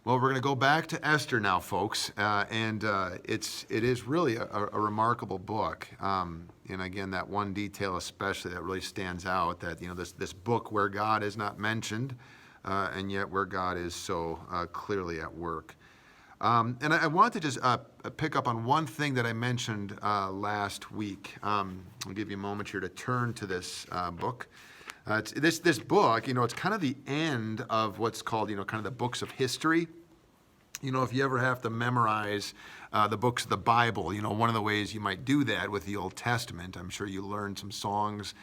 Well, we're going to go back to Esther now, folks, and it is really a remarkable book. And again, that one detail especially that really stands out, that this book where God is not mentioned, and yet where God is so clearly at work. And I want to just pick up on one thing that I mentioned last week. I'll give you a moment here to turn to this book. This book, it's kind of the end of what's called, kind of the books of history. If you ever have to memorize the books of the Bible, one of the ways you might do that with the Old Testament, I'm sure you learned some songs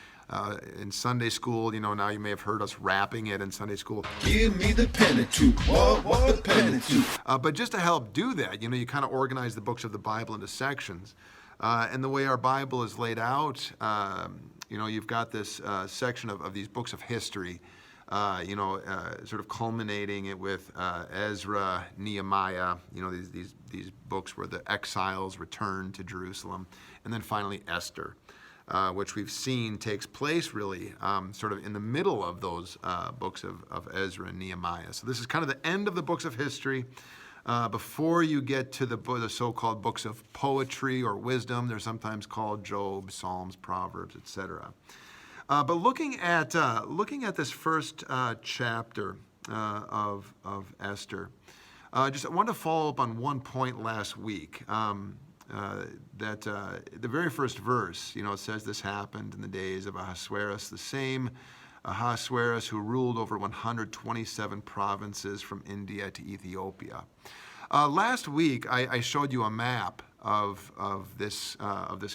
in Sunday school. Now you may have heard us rapping it in Sunday school. Give me the Pentateuch, what the Pentateuch? But just to help do that, you kind of organize the books of the Bible into sections. And the way our Bible is laid out, you've got this section of these books of history, sort of culminating it with Ezra, Nehemiah, these books where the exiles returned to Jerusalem, and then finally Esther, which we've seen takes place really sort of in the middle of those books of Ezra and Nehemiah. So this is kind of the end of the books of history. Before you get to the so-called books of poetry or wisdom, they're sometimes called Job, Psalms, Proverbs, etc. But looking at this first chapter of Esther, I wanted to follow up on one point last week. That the very first verse, it says this happened in the days of Ahasuerus, the same Ahasuerus who ruled over 127 provinces from India to Ethiopia. Last week, I showed you a map of this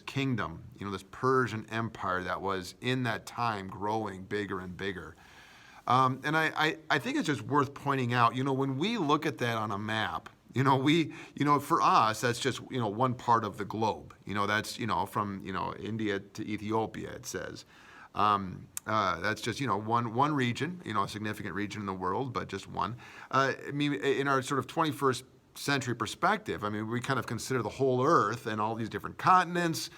kingdom, this Persian empire that was in that time growing bigger and bigger. And I think it's just worth pointing out, when we look at that on a map, for us, that's just, one part of the globe. That's, from, India to Ethiopia, it says. That's just, one region, a significant region in the world, but just one. In our sort of 21st century perspective, we kind of consider the whole earth and all these different continents,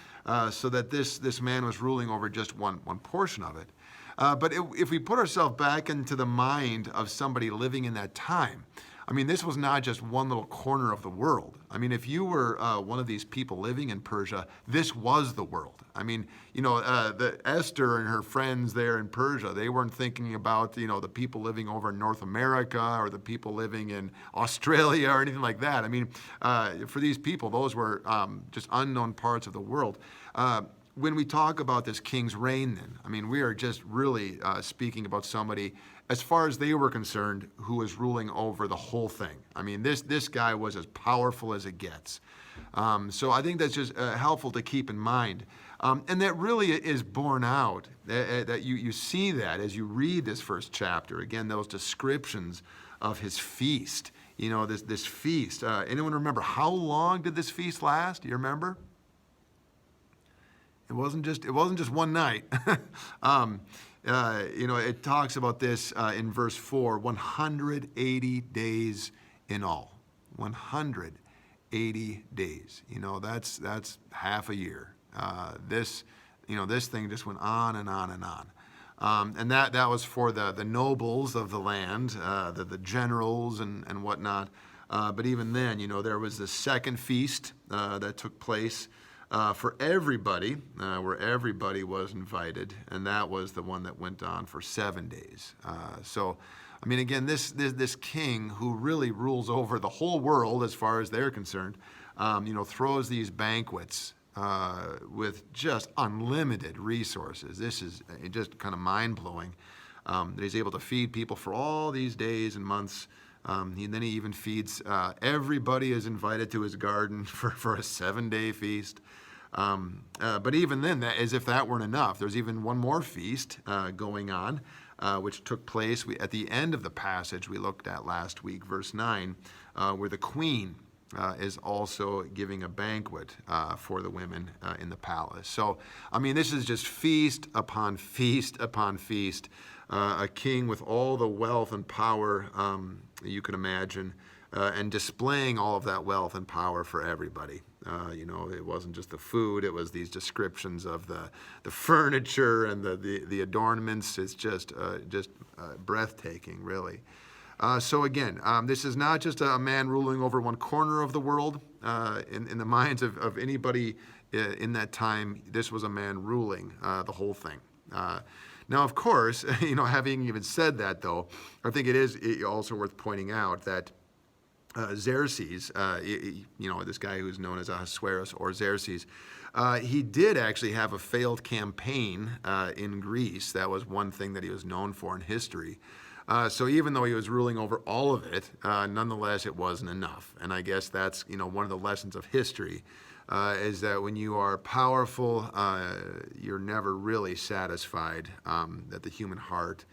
so that this man was ruling over just one portion of it. But if we put ourselves back into the mind of somebody living in that time, this was not just one little corner of the world. If you were one of these people living in Persia, this was the world. The Esther and her friends there in Persia, they weren't thinking about, the people living over in North America or the people living in Australia or anything like that. For these people, those were just unknown parts of the world. When we talk about this king's reign then, we are just really speaking about somebody, as far as they were concerned, who was ruling over the whole thing. This guy was as powerful as it gets. So I think that's just helpful to keep in mind. And that really is borne out, that you see that as you read this first chapter. Again, those descriptions of his feast, this feast. Anyone remember, how long did this feast last? Do you remember? It wasn't just one night. It talks about this in verse 4, 180 days in all. 180 days. That's half a year. This thing just went on and on and on. And that was for the nobles of the land, the generals and whatnot. But even then, there was the second feast that took place for everybody, where everybody was invited, and that was the one that went on for 7 days. Again, this king who really rules over the whole world as far as they're concerned, throws these banquets with just unlimited resources. This is just kind of mind-blowing, that he's able to feed people for all these days and months. Then he even feeds, everybody is invited to his garden for a 7-day feast. But even then, as if that weren't enough, there's even one more feast going on, which took place at the end of the passage we looked at last week, verse 9, where the queen is also giving a banquet for the women in the palace. So, this is just feast upon feast upon feast. A king with all the wealth and power you can imagine, and displaying all of that wealth and power for everybody. It wasn't just the food, it was these descriptions of the furniture and the adornments. It's just breathtaking, really. So again, this is not just a man ruling over one corner of the world. In the minds of anybody in that time, this was a man ruling the whole thing. Now, of course, having even said that, though, I think it is also worth pointing out that Xerxes, this guy who's known as Ahasuerus or Xerxes, he did actually have a failed campaign in Greece. That was one thing that he was known for in history. So even though he was ruling over all of it, nonetheless, it wasn't enough. And I guess that's, one of the lessons of history, is that when you are powerful, you're never really satisfied, that the human heart,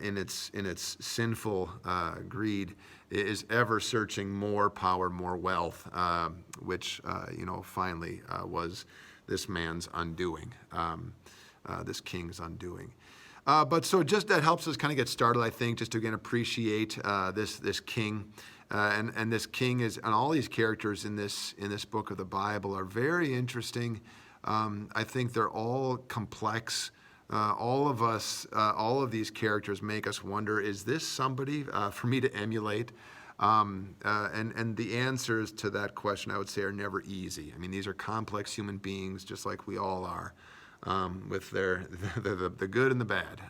in its sinful greed, is ever searching more power, more wealth, which, finally was this man's undoing, this king's undoing. But so just that helps us kind of get started, I think, just to again appreciate this king. And this king is, and all these characters in this book of the Bible are very interesting. I think they're all complex. All of these characters make us wonder, is this somebody for me to emulate? And the answers to that question, I would say, are never easy. I mean, these are complex human beings, just like we all are, with the good and the bad.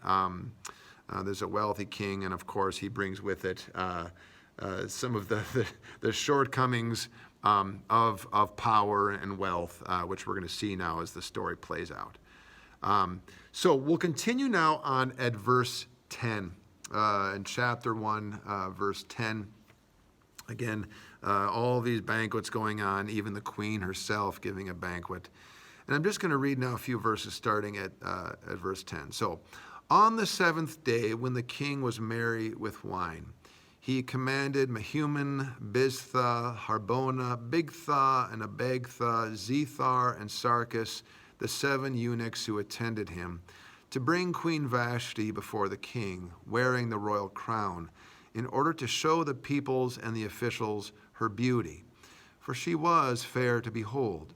There's a wealthy king, and of course, he brings with it some of the shortcomings of power and wealth, which we're going to see now as the story plays out. So we'll continue now on at verse 10, in chapter 1, verse 10. Again, all these banquets going on, even the queen herself giving a banquet. And I'm just going to read now a few verses starting at verse 10. So, on the seventh day, when the king was merry with wine, he commanded Mehuman, Biztha, Harbona, Bigtha, and Abagtha, Zethar, and Sarkis, the 7 eunuchs who attended him, to bring Queen Vashti before the king, wearing the royal crown, in order to show the peoples and the officials her beauty. For she was fair to behold.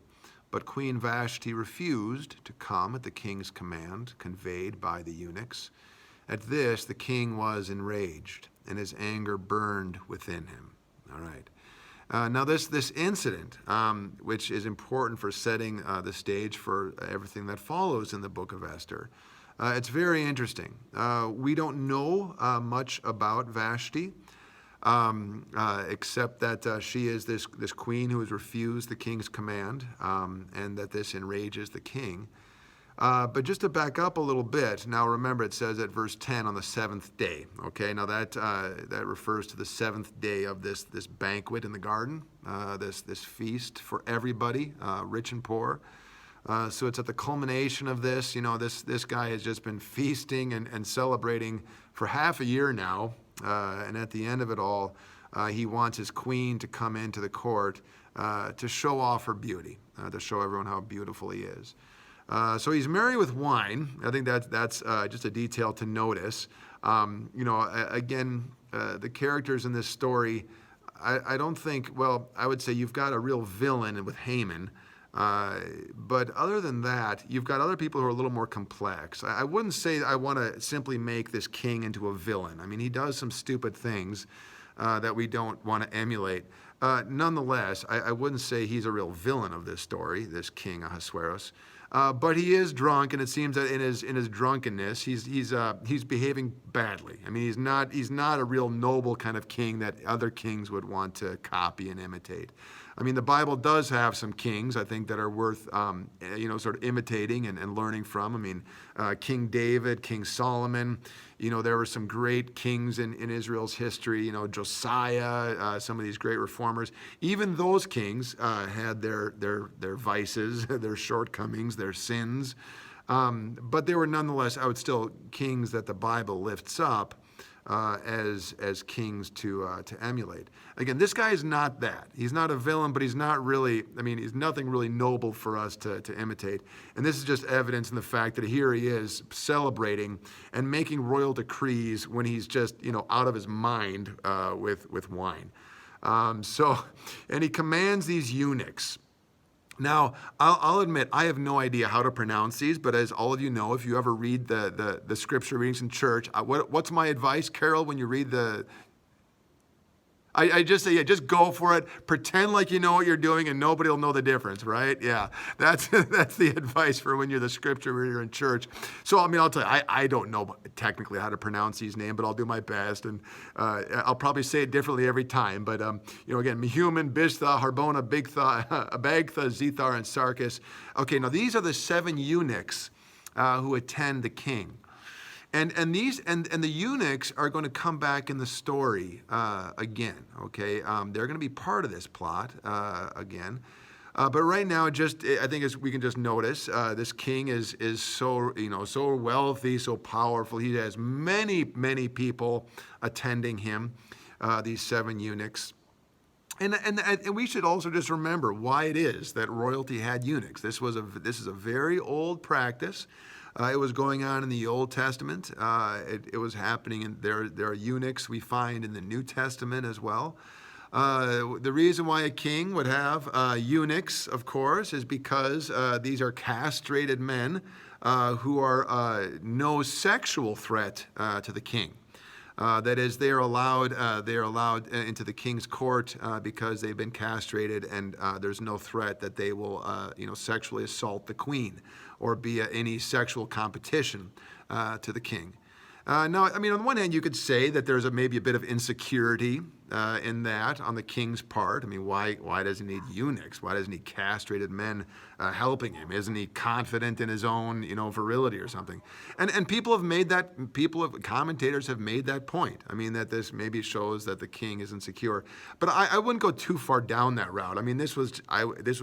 But Queen Vashti refused to come at the king's command, conveyed by the eunuchs. At this, the king was enraged, and his anger burned within him. All right. Now, this incident, which is important for setting the stage for everything that follows in the book of Esther, it's very interesting. We don't know much about Vashti, except that she is this queen who has refused the king's command, and that this enrages the king. But just to back up a little bit, now remember it says at verse 10 on the 7th day. Okay, now that refers to the 7th day of this banquet in the garden, this feast for everybody, rich and poor. So it's at the culmination of this. This guy has just been feasting and celebrating for half a year now. And at the end of it all, he wants his queen to come into the court to show off her beauty, to show everyone how beautiful he is. So he's merry with wine. I think that's just a detail to notice. Again, the characters in this story, I don't think, I would say you've got a real villain with Haman. But other than that, you've got other people who are a little more complex. I wouldn't say I want to simply make this king into a villain. I mean, he does some stupid things that we don't want to emulate. Nonetheless, I wouldn't say he's a real villain of this story, this king Ahasuerus. But he is drunk, and it seems that in his drunkenness, he's behaving badly. I mean, he's not a real noble kind of king that other kings would want to copy and imitate. I mean, the Bible does have some kings, I think, that are worth, sort of imitating and learning from. I mean, King David, King Solomon, there were some great kings in Israel's history, Josiah, some of these great reformers. Even those kings had their vices, their shortcomings, their sins. But they were nonetheless, I would still, kings that the Bible lifts up as kings to emulate. Again, this guy is not that. He's not a villain, but he's not really, he's nothing really noble for us to imitate. And this is just evidence in the fact that here he is celebrating and making royal decrees when he's just, out of his mind with wine. And he commands these eunuchs. Now, I'll admit, I have no idea how to pronounce these, but as all of you know, if you ever read the scripture readings in church, what's my advice, Carol, when you read the I just say, yeah, just go for it. Pretend like you know what you're doing, and nobody will know the difference, right? Yeah, that's that's the advice for when you're the scripture reader in church. So, I mean, I'll tell you, I don't know technically how to pronounce these names, but I'll do my best, and I'll probably say it differently every time. But again, Mehuman, Biztha, Harbona, Bigtha, Abagtha, Zethar, and Sarkis. Okay, now these are the 7 eunuchs who attend the king. And the eunuchs are going to come back in the story again. Okay, they're going to be part of this plot again. But right now, I think as we can just notice, this king is so so wealthy, so powerful. He has many people attending him. These 7 eunuchs. And we should also just remember why it is that royalty had eunuchs. This is a very old practice. It was going on in the Old Testament. It was happening, and there are eunuchs we find in the New Testament as well. The reason why a king would have eunuchs, of course, is because these are castrated men who are no sexual threat to the king. That is, they are allowed into the king's court because they've been castrated, and there's no threat that they will sexually assault the queen or be any sexual competition to the king. Now, I mean, on the one hand, you could say that there's maybe a bit of insecurity in that on the king's part. I mean, why does he need eunuchs? Why doesn't he castrated men helping him? Isn't he confident in his own, virility or something? And people have made that. Commentators have made that point. I mean, that this maybe shows that the king is insecure. But I wouldn't go too far down that route. I mean, this was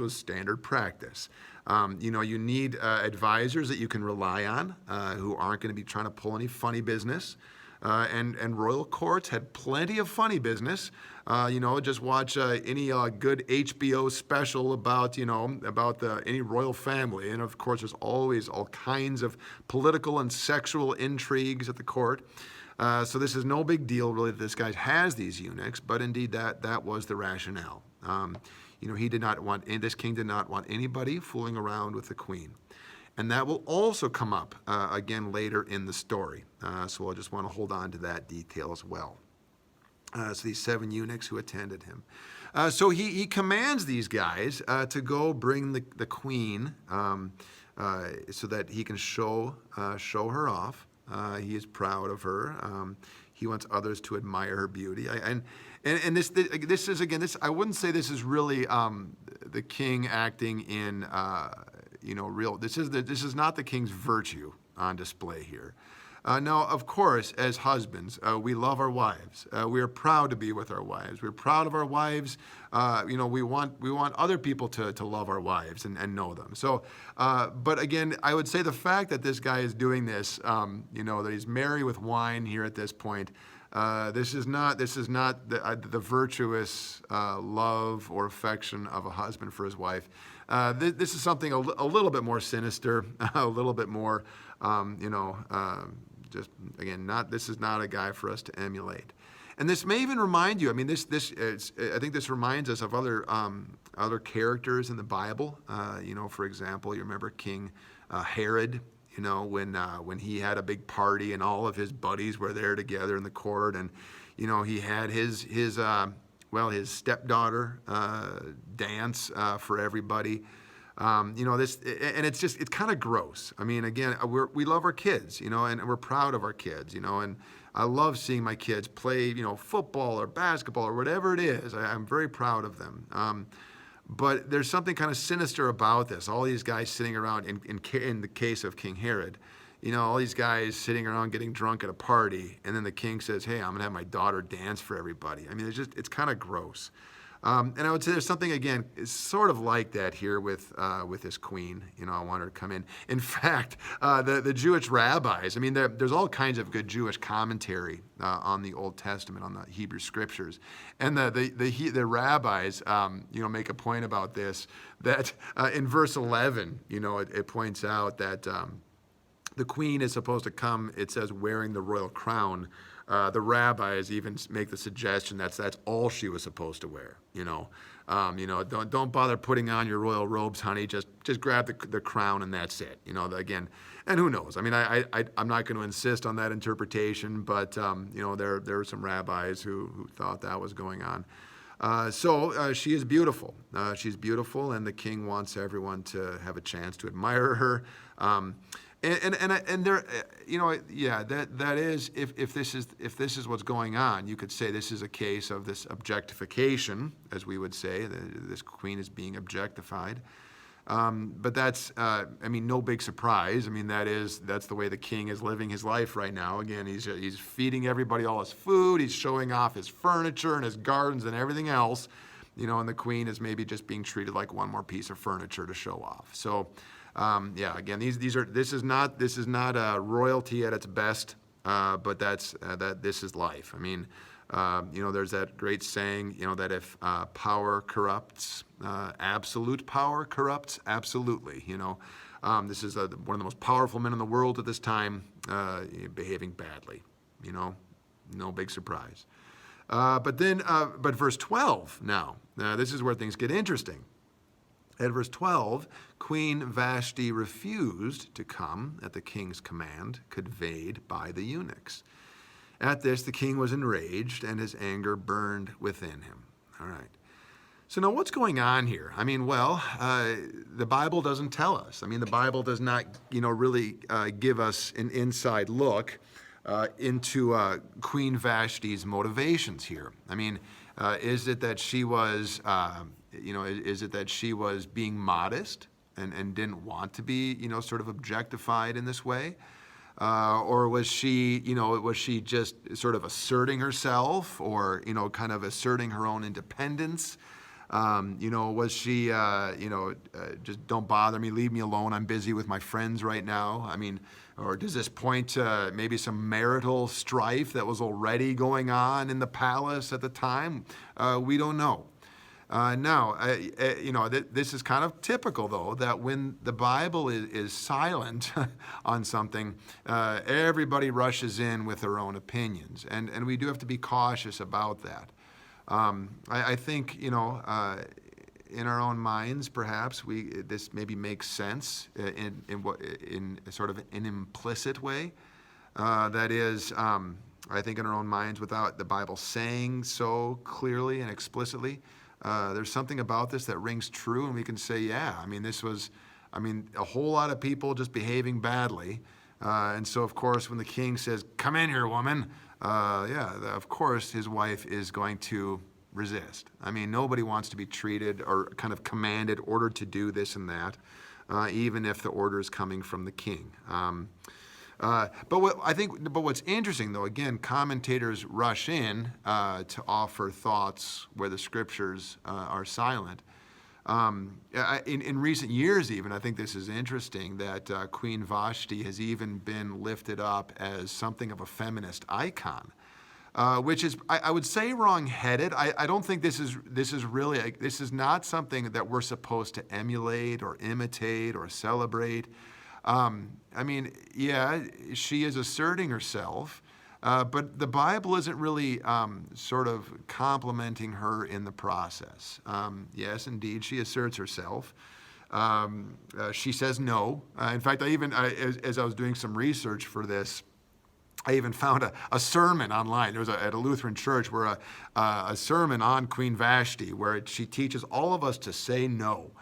standard practice. You need advisors that you can rely on, who aren't going to be trying to pull any funny business. And royal courts had plenty of funny business. Just watch any good HBO special about any royal family. And of course, there's always all kinds of political and sexual intrigues at the court. So this is no big deal, really, that this guy has these eunuchs, but indeed that was the rationale. This king did not want anybody fooling around with the queen. And that will also come up again later in the story. So I just want to hold on to that detail as well. So these 7 eunuchs who attended him. So he commands these guys to go bring the queen so that he can show her off. He is proud of her. He wants others to admire her beauty. And this is, again, I wouldn't say this is really the king acting in real. This is not the king's virtue on display here. Now, of course, as husbands, we love our wives. We are proud to be with our wives. We're proud of our wives. We want other people to love our wives and know them. So, but again, I would say the fact that this guy is doing this, that he's merry with wine here at this point. This is not the virtuous love or affection of a husband for his wife. This is something a little bit more sinister, a little bit more, just again, this is not a guy for us to emulate. And this may even remind you. I mean, I think this reminds us of other characters in the Bible. For example, you remember King Herod. When he had a big party and all of his buddies were there together in the court, and he had his stepdaughter dance for everybody. It's kind of gross. I mean, again, we love our kids, and we're proud of our kids, and I love seeing my kids play, football or basketball or whatever it is. I'm very proud of them. But there's something kind of sinister about this. All these guys sitting around, in the case of King Herod, all these guys sitting around getting drunk at a party, and then the king says, "Hey, I'm going to have my daughter dance for everybody." I mean, it's kind of gross. And I would say there's something, again, it's sort of like that here with this queen. I want her to come in. In fact, the Jewish rabbis, I mean, there's all kinds of good Jewish commentary on the Old Testament, on the Hebrew Scriptures. And the rabbis, make a point about this, that in verse 11, it points out that the queen is supposed to come, it says, wearing the royal crown The rabbis even make the suggestion that's all she was supposed to wear. Don't bother putting on your royal robes, honey. Just grab the crown and that's it. Again, and who knows? I mean, I'm not going to insist on that interpretation, but there are some rabbis who thought that was going on. So she is beautiful. She's beautiful, and the king wants everyone to have a chance to admire her. And there, that is, if this is what's going on, you could say this is a case of this objectification, as we would say. This queen is being objectified. But that's, no big surprise. I mean, that's the way the king is living his life right now. Again, he's feeding everybody all his food. He's showing off his furniture and his gardens and everything else. And the queen is maybe just being treated like one more piece of furniture to show off. So, again, this is not royalty at its best, but this is life. I mean, there's that great saying, that if power corrupts, absolute power corrupts absolutely. This is one of the most powerful men in the world at this time, behaving badly. No big surprise. But verse 12 now, this is where things get interesting. At verse 12, Queen Vashti refused to come at the king's command, conveyed by the eunuchs. At this, the king was enraged, and his anger burned within him. All right. So now what's going on here? I mean, the Bible doesn't tell us. I mean, the Bible does not, really give us an inside look into Queen Vashti's motivations here. I mean, is it that she was, is it that she was being modest and didn't want to be, sort of objectified in this way? Or was she just sort of asserting herself, or, kind of asserting her own independence? Was she, just don't bother me, leave me alone, I'm busy with my friends right now? I mean, or does this point to maybe some marital strife that was already going on in the palace at the time? We don't know. This is kind of typical, though, that when the Bible is silent on something, everybody rushes in with their own opinions, and we do have to be cautious about that. I think, in our own minds, perhaps this maybe makes sense in sort of an implicit way. That is, I think in our own minds, without the Bible saying so clearly and explicitly. There's something about this that rings true, and we can say, this was, a whole lot of people just behaving badly. And so, of course, when the king says, "Come in here, woman," of course, his wife is going to resist. I mean, nobody wants to be treated or kind of commanded, ordered to do this and that, even if the order is coming from the king. But what's interesting, though, again, commentators rush in to offer thoughts where the scriptures are silent. In recent years, even, I think this is interesting that Queen Vashti has even been lifted up as something of a feminist icon, which is, I would say, wrong-headed. I don't think this is really this is not something that we're supposed to emulate or imitate or celebrate. She is asserting herself, but the Bible isn't really sort of complimenting her in the process. Yes, indeed, she asserts herself. She says no. In fact, as I was doing some research for this, I even found a sermon online. There was at a Lutheran church where a sermon on Queen Vashti, where she teaches all of us to say no.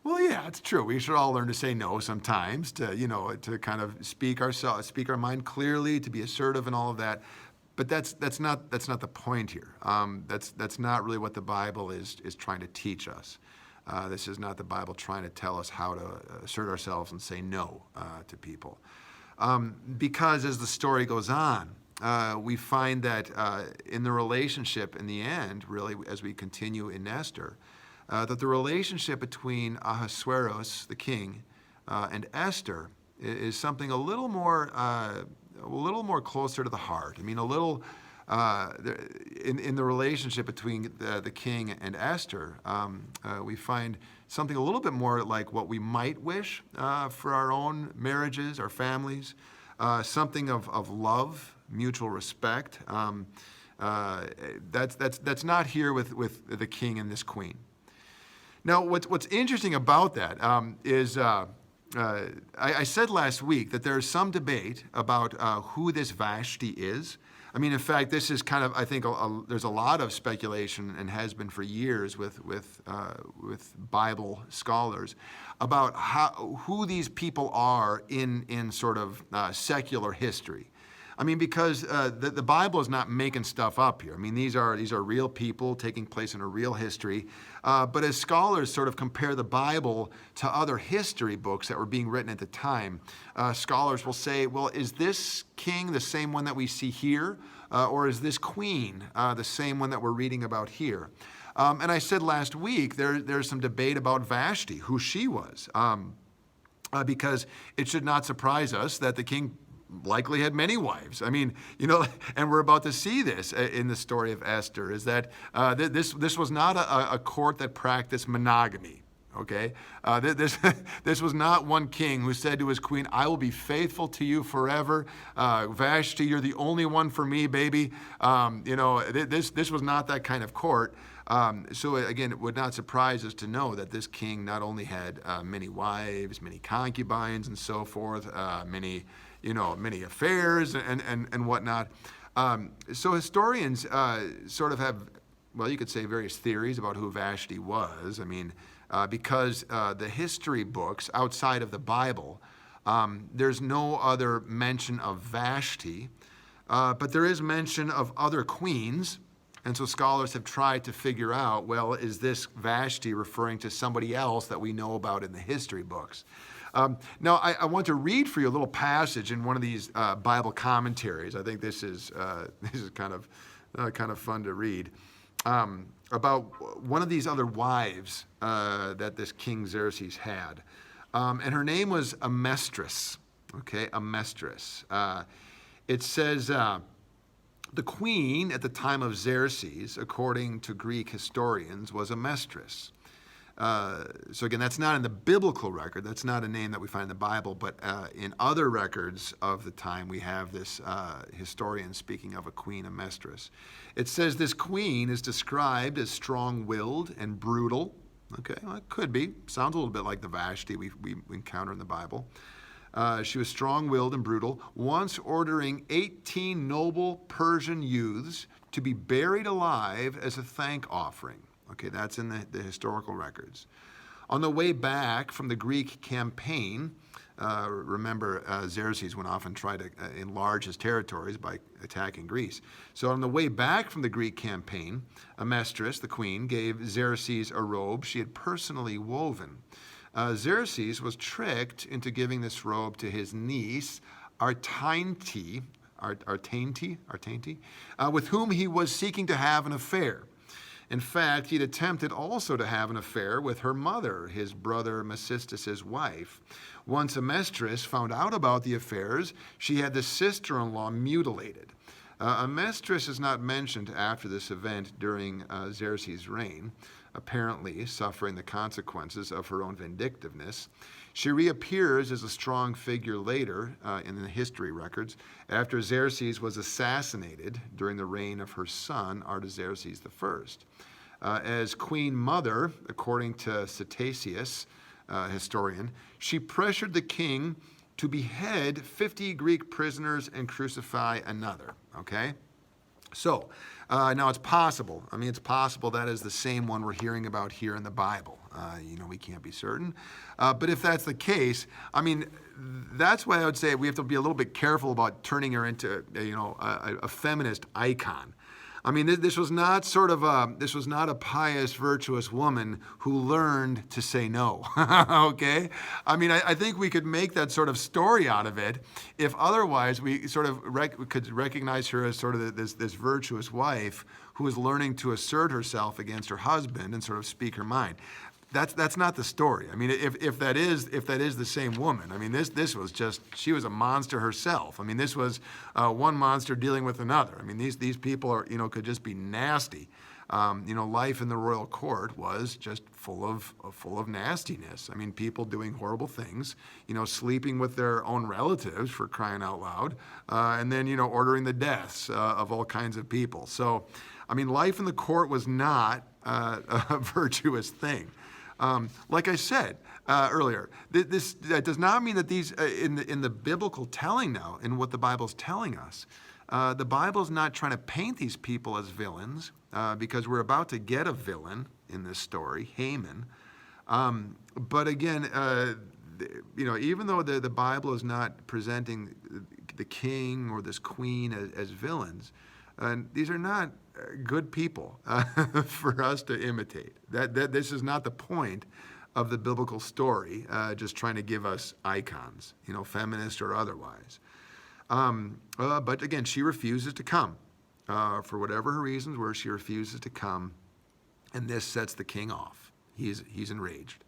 Well, yeah, it's true. We should all learn to say no sometimes, to kind of speak our mind clearly, to be assertive and all of that. But that's not the point here. That's not really what the Bible is trying to teach us. This is not the Bible trying to tell us how to assert ourselves and say no to people. Because as the story goes on, we find that in the relationship in the end, really, as we continue in Esther, that the relationship between Ahasuerus, the king, and Esther is something a little more closer to the heart. I mean, a little in the relationship between the king and Esther, we find something a little bit more like what we might wish for our own marriages, our families, something of love, mutual respect. That's not here with the king and this queen. Now, what's interesting about that is I said last week that there is some debate about who this Vashti is. I mean, in fact, this is kind of, I think, there's a lot of speculation, and has been for years with Bible scholars, about who these people are in sort of secular history. I mean, because the Bible is not making stuff up here. I mean, these are real people taking place in a real history. But as scholars sort of compare the Bible to other history books that were being written at the time, scholars will say, well, is this king the same one that we see here? Or is this queen the same one that we're reading about here? And I said last week, there's some debate about Vashti, who she was. Because it should not surprise us that the king likely had many wives. I mean, and we're about to see this in the story of Esther, is that this was not a court that practiced monogamy, okay? This was not one king who said to his queen, I will be faithful to you forever. Vashti, you're the only one for me, baby. This was not that kind of court. So again, it would not surprise us to know that this king not only had many wives, many concubines and so forth, many affairs and whatnot. So historians sort of have, well, you could say various theories about who Vashti was. I mean, because the history books outside of the Bible, there's no other mention of Vashti, but there is mention of other queens. And so scholars have tried to figure out, well, is this Vashti referring to somebody else that we know about in the history books? Now, I want to read for you a little passage in one of these Bible commentaries. I think this is kind of fun to read, about one of these other wives that this King Xerxes had. And her name was Amestris, okay, Amestris. It says, the queen at the time of Xerxes, according to Greek historians, was Amestris. So again, that's not in the biblical record. That's not a name that we find in the Bible, but in other records of the time, we have this historian speaking of a queen, Amestris. It says this queen is described as strong-willed and brutal. Okay, well, it could be. Sounds a little bit like the Vashti we encounter in the Bible. She was strong-willed and brutal, once ordering 18 noble Persian youths to be buried alive as a thank offering. Okay, that's in the historical records. On the way back from the Greek campaign, remember Xerxes went off and tried to enlarge his territories by attacking Greece. So on the way back from the Greek campaign, Amestris, the queen, gave Xerxes a robe she had personally woven. Xerxes was tricked into giving this robe to his niece, Artainti, with whom he was seeking to have an affair. In fact, he'd attempted also to have an affair with her mother, his brother Mesistus' wife. Once Amestris found out about the affairs, she had the sister-in-law mutilated. Amestris is not mentioned after this event during Xerxes' reign, apparently suffering the consequences of her own vindictiveness. She reappears as a strong figure later in the history records after Xerxes was assassinated during the reign of her son, Artaxerxes I. As queen mother, according to Ctesias, historian, she pressured the king to behead 50 Greek prisoners and crucify another, okay? So, now it's possible. I mean, it's possible that is the same one we're hearing about here in the Bible. We can't be certain. But if that's the case, I mean, that's why I would say we have to be a little bit careful about turning her into, a feminist icon. I mean, this was not a pious, virtuous woman who learned to say no, okay? I mean, I think we could make that sort of story out of it if otherwise we sort of could recognize her as sort of this virtuous wife who is learning to assert herself against her husband and sort of speak her mind. That's not the story. I mean, if that is the same woman, I mean, this was just, she was a monster herself. I mean, this was one monster dealing with another. I mean, these people are, could just be nasty. Life in the royal court was just full of nastiness. I mean, people doing horrible things, sleeping with their own relatives, for crying out loud, and then, ordering the deaths of all kinds of people. So, I mean, life in the court was not a virtuous thing. Like I said earlier, that does not mean that these, in the biblical telling now, in what the Bible's telling us, the Bible's not trying to paint these people as villains, because we're about to get a villain in this story, Haman. But again, even though the Bible is not presenting the king or this queen as villains, these are not good people for us to imitate. This is not the point of the biblical story, just trying to give us icons, feminist or otherwise. But again, she refuses to come for whatever her reasons were. She refuses to come, and this sets the king off. He's enraged.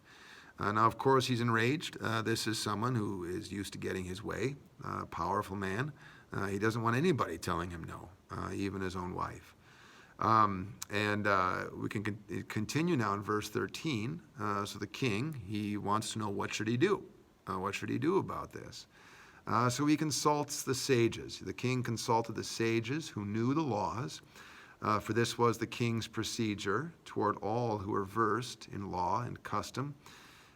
Now, of course, he's enraged. This is someone who is used to getting his way, powerful man. He doesn't want anybody telling him no, even his own wife. We can continue now in verse 13. So the king, he wants to know, what should he do? What should he do about this? So he consults the sages. The king consulted the sages who knew the laws, for this was the king's procedure toward all who were versed in law and custom.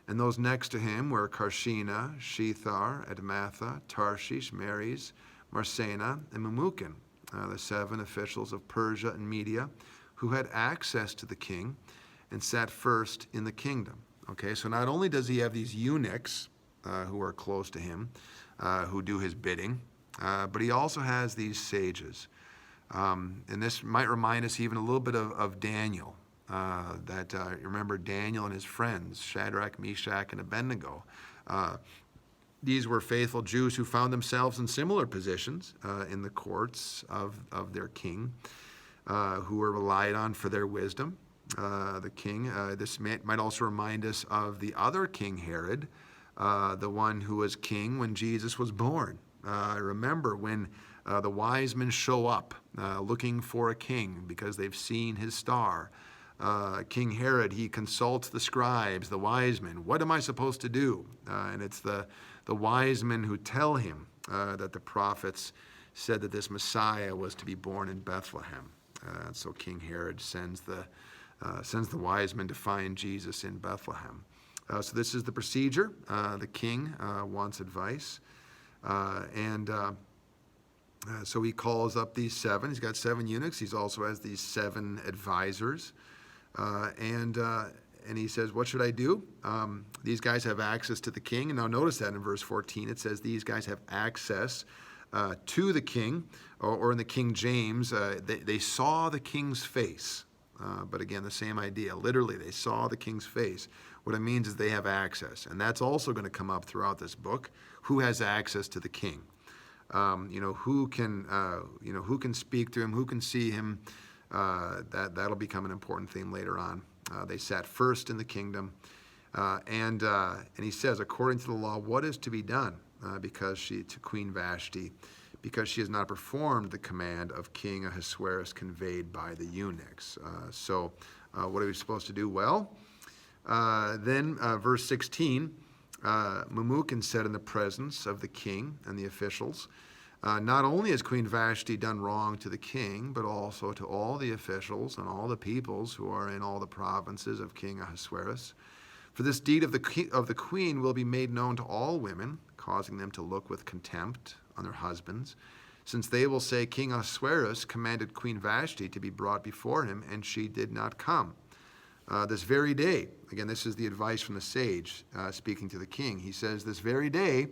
And those next to him were Karshena, Shethar, Admatha, Tarshish, Meres, Marsena, and Memucan, the 7 officials of Persia and Media, who had access to the king and sat first in the kingdom. Okay, so not only does he have these eunuchs who are close to him, who do his bidding, but he also has these sages. And this might remind us even a little bit of Daniel. Remember Daniel and his friends, Shadrach, Meshach, and Abednego. These were faithful Jews who found themselves in similar positions in the courts of their king, who were relied on for their wisdom. The king, this might also remind us of the other King Herod, the one who was king when Jesus was born. Remember when the wise men show up looking for a king because they've seen his star. King Herod, he consults the scribes, the wise men. What am I supposed to do? And it's the wise men who tell him that the prophets said that this Messiah was to be born in Bethlehem. So King Herod sends the wise men to find Jesus in Bethlehem. So this is the procedure. The king wants advice. So he calls up these 7. He's got 7 eunuchs. He also has these 7 advisors. And he says, what should I do? These guys have access to the king. And now notice that in verse 14, it says these guys have access to the king, or in the King James, they saw the king's face. But again, the same idea. Literally, they saw the king's face. What it means is they have access. And that's also going to come up throughout this book. Who has access to the king? Who can speak to him? Who can see him? That'll become an important theme later on. They sat first in the kingdom. And he says, according to the law, what is to be done? To Queen Vashti, because she has not performed the command of King Ahasuerus conveyed by the eunuchs. So what are we supposed to do? Well, then verse 16, Memucan said in the presence of the king and the officials, not only has Queen Vashti done wrong to the king, but also to all the officials and all the peoples who are in all the provinces of King Ahasuerus. For this deed of the queen will be made known to all women, causing them to look with contempt on their husbands, since they will say, King Ahasuerus commanded Queen Vashti to be brought before him, and she did not come. This very day, again, this is the advice from the sage speaking to the king. He says, this very day,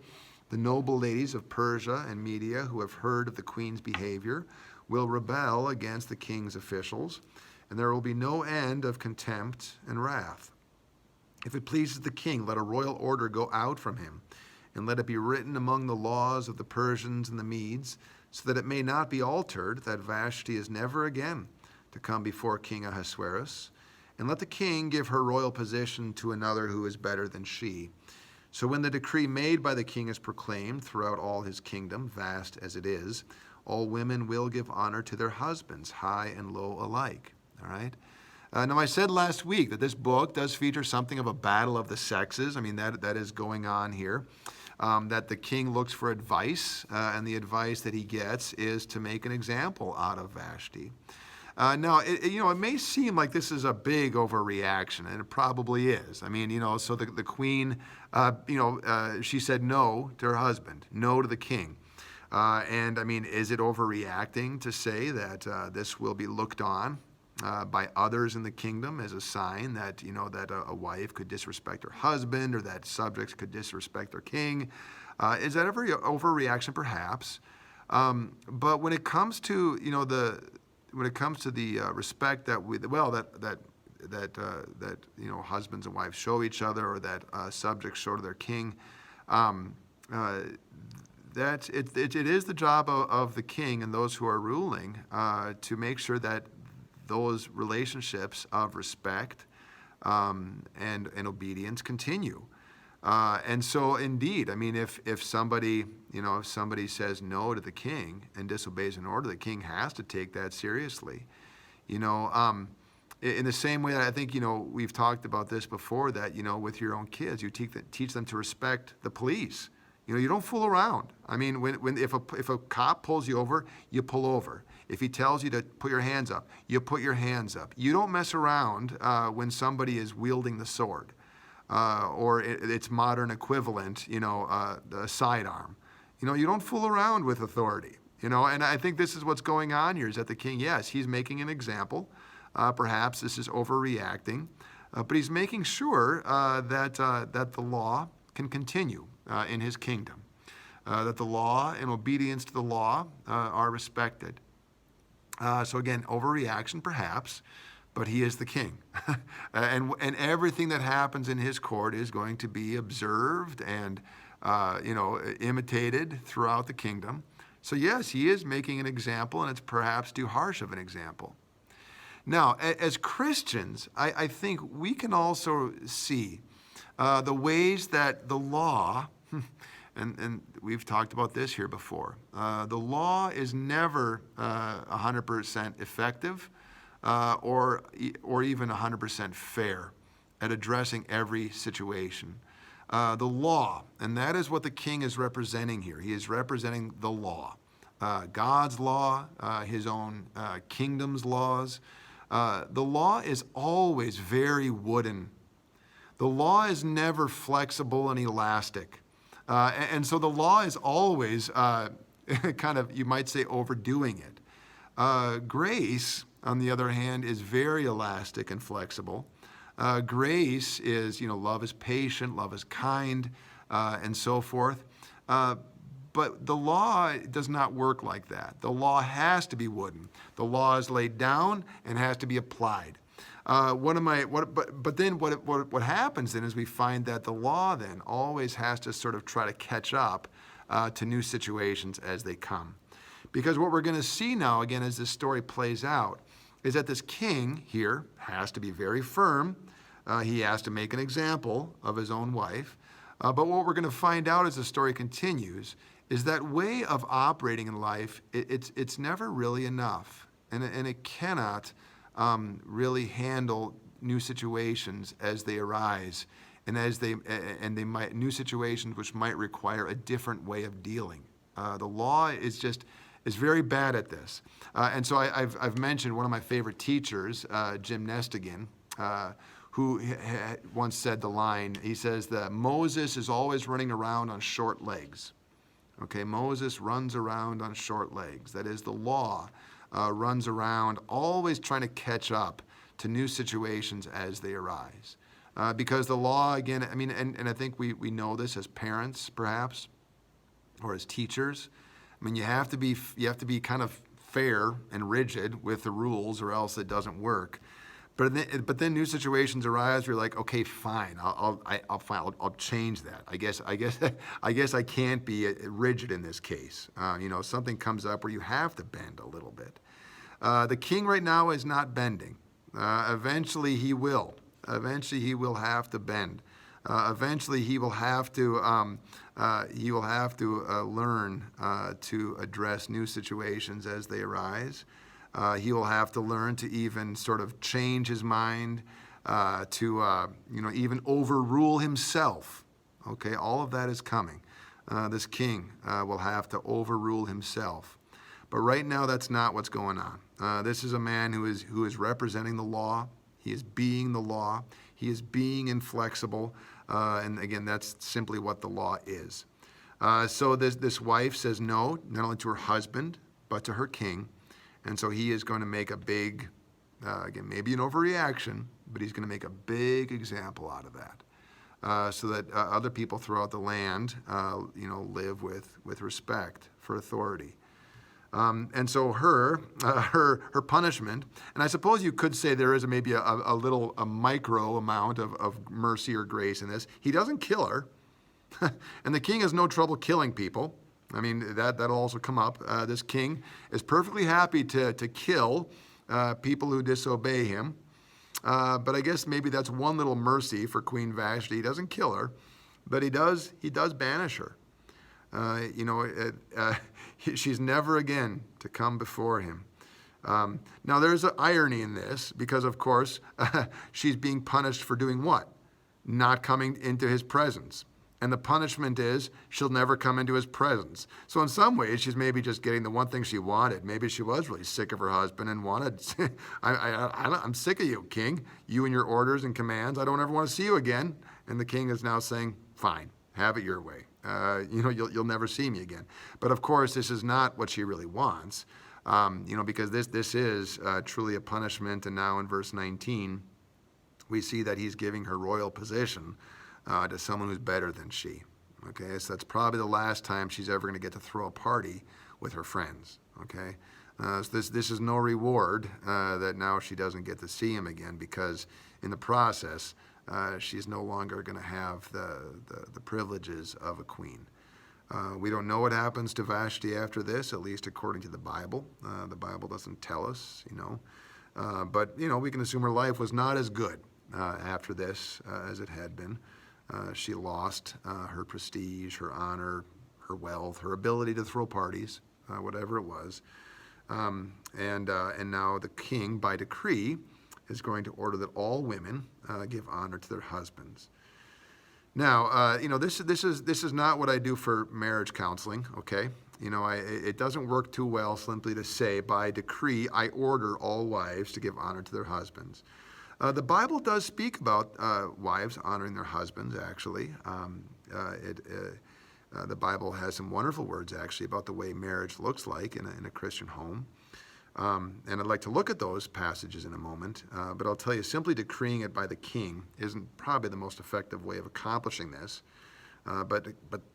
the noble ladies of Persia and Media who have heard of the queen's behavior will rebel against the king's officials, and there will be no end of contempt and wrath. If it pleases the king, let a royal order go out from him, and let it be written among the laws of the Persians and the Medes, so that it may not be altered, that Vashti is never again to come before King Ahasuerus. And let the king give her royal position to another who is better than she. So when the decree made by the king is proclaimed throughout all his kingdom, vast as it is, all women will give honor to their husbands, high and low alike. all right? Now, I said last week that this book does feature something of a battle of the sexes. I mean, that is going on here. That the king looks for advice, and the advice that he gets is to make an example out of Vashti. Now, it may seem like this is a big overreaction, and it probably is. I mean, so the queen, she said no to her husband, no to the king. And I mean, is it overreacting to say that this will be looked on by others in the kingdom as a sign that, that a wife could disrespect her husband, or that subjects could disrespect their king? Is that ever overreaction? Perhaps. But when it comes to, the respect that husbands and wives show each other, or that subjects show to their king, that it is the job of the king and those who are ruling to make sure that those relationships of respect and obedience continue. And so, indeed, I mean, if somebody says no to the king and disobeys an order, the king has to take that seriously. In the same way that I think, we've talked about this before, that, with your own kids, you teach them to respect the police. You don't fool around. I mean, if a cop pulls you over, you pull over. If he tells you to put your hands up, you put your hands up. You don't mess around when somebody is wielding the sword, or its modern equivalent, the sidearm. You don't fool around with authority. And I think this is what's going on here, is that the king, yes, he's making an example. Perhaps this is overreacting, but he's making sure that the law can continue in his kingdom, that the law and obedience to the law are respected. So again, overreaction perhaps, but he is the king. and everything that happens in his court is going to be observed and imitated throughout the kingdom. So yes, he is making an example, and it's perhaps too harsh of an example. Now, as Christians, I think we can also see the ways that the law, and we've talked about this here before, the law is never 100% effective or even 100% fair at addressing every situation. The law, and that is what the king is representing here. He is representing the law, God's law, his own kingdom's laws. The law is always very wooden. The law is never flexible and elastic. And so the law is always kind of, you might say, overdoing it. Grace, on the other hand, is very elastic and flexible. Grace is, love is patient, love is kind, and so forth. But the law does not work like that. The law has to be wooden. The law is laid down and has to be applied. But then what happens then is we find that the law then always has to sort of try to catch up to new situations as they come. Because what we're going to see now, again, as this story plays out, is that this king here has to be very firm. He has to make an example of his own wife. But what we're going to find out as the story continues is that way of operating in life, it's never really enough. And it cannot really handle new situations as they arise, and new situations which might require a different way of dealing. The law is very bad at this, and so I've mentioned one of my favorite teachers, Jim Nestigan, who once said the line. He says that Moses is always running around on short legs. Okay, Moses runs around on short legs. That is, the law runs around, always trying to catch up to new situations as they arise. Because the law, again, I mean, and I think we know this as parents, perhaps, or as teachers. I mean, you have to be kind of fair and rigid with the rules, or else it doesn't work. But then new situations arise where you're like, okay, fine, I'll change that. I guess I can't be rigid in this case. Something comes up where you have to bend a little bit. The king right now is not bending. Eventually he will. Eventually he will have to bend. Eventually he will have to learn to address new situations as they arise. He will have to learn to even sort of change his mind, to even overrule himself. Okay, all of that is coming. This king will have to overrule himself. But right now, that's not what's going on. This is a man who is representing the law. He is being the law. He is being inflexible. And again, that's simply what the law is. So this wife says no, not only to her husband, but to her king. And so he is going to make a big, again, maybe an overreaction, but he's going to make a big example out of that. So that other people throughout the land, live with respect for authority. And so her punishment, and I suppose you could say there is maybe a micro amount of mercy or grace in this. He doesn't kill her, and the king has no trouble killing people. I mean, that'll also come up. This king is perfectly happy to kill people who disobey him. But I guess maybe that's one little mercy for Queen Vashti. He doesn't kill her, but he does banish her. She's never again to come before him. Now, there's an irony in this because, of course, she's being punished for doing what? Not coming into his presence. And the punishment is she'll never come into his presence. So in some ways, she's maybe just getting the one thing she wanted. Maybe she was really sick of her husband and wanted, I'm sick of you, king. You and your orders and commands. I don't ever want to see you again. And the king is now saying, fine, have it your way. You'll never see me again. But of course, this is not what she really wants, because this is truly a punishment. And now in verse 19, we see that he's giving her royal position to someone who's better than she. Okay, so that's probably the last time she's ever going to get to throw a party with her friends. Okay, so this is no reward that now she doesn't get to see him again, because in the process, she's no longer going to have the privileges of a queen. We don't know what happens to Vashti after this, at least according to the Bible. The Bible doesn't tell us, but we can assume her life was not as good after this as it had been. She lost her prestige, her honor, her wealth, her ability to throw parties, whatever it was. And now the king, by decree, is going to order that all women give honor to their husbands. Now, this is not what I do for marriage counseling. Okay, it doesn't work too well simply to say by decree I order all wives to give honor to their husbands. The Bible does speak about wives honoring their husbands, actually. The Bible has some wonderful words, actually, about the way marriage looks like in a Christian home. And I'd like to look at those passages in a moment. But I'll tell you, simply decreeing it by the king isn't probably the most effective way of accomplishing this. But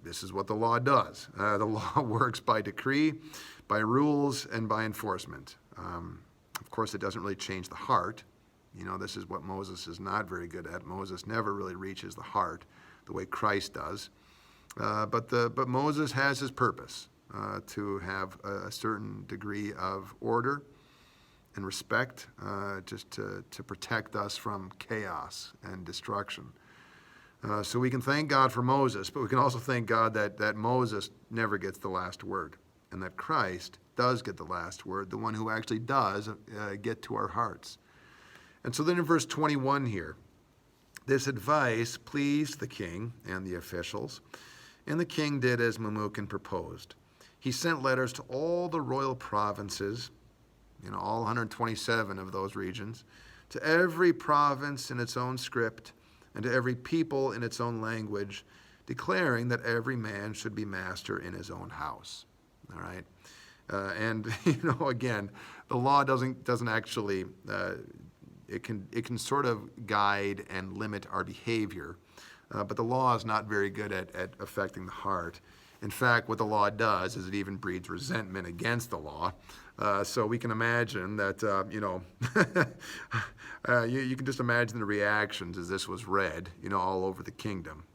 this is what the law does. The law works by decree, by rules, and by enforcement. Of course, it doesn't really change the heart. This is what Moses is not very good at. Moses never really reaches the heart the way Christ does. But Moses has his purpose to have a certain degree of order and respect, just to protect us from chaos and destruction. So we can thank God for Moses, but we can also thank God that Moses never gets the last word, and that Christ does get the last word, the one who actually does get to our hearts. And so then in verse 21 here, this advice pleased the king and the officials, and the king did as Memucan proposed. He sent letters to all the royal provinces, all 127 of those regions, to every province in its own script, and to every people in its own language, declaring that every man should be master in his own house. All right? And, again, the law doesn't actually... It can sort of guide and limit our behavior, but the law is not very good at affecting the heart. In fact, what the law does is it even breeds resentment against the law. So we can imagine that, you can just imagine the reactions as this was read, all over the kingdom,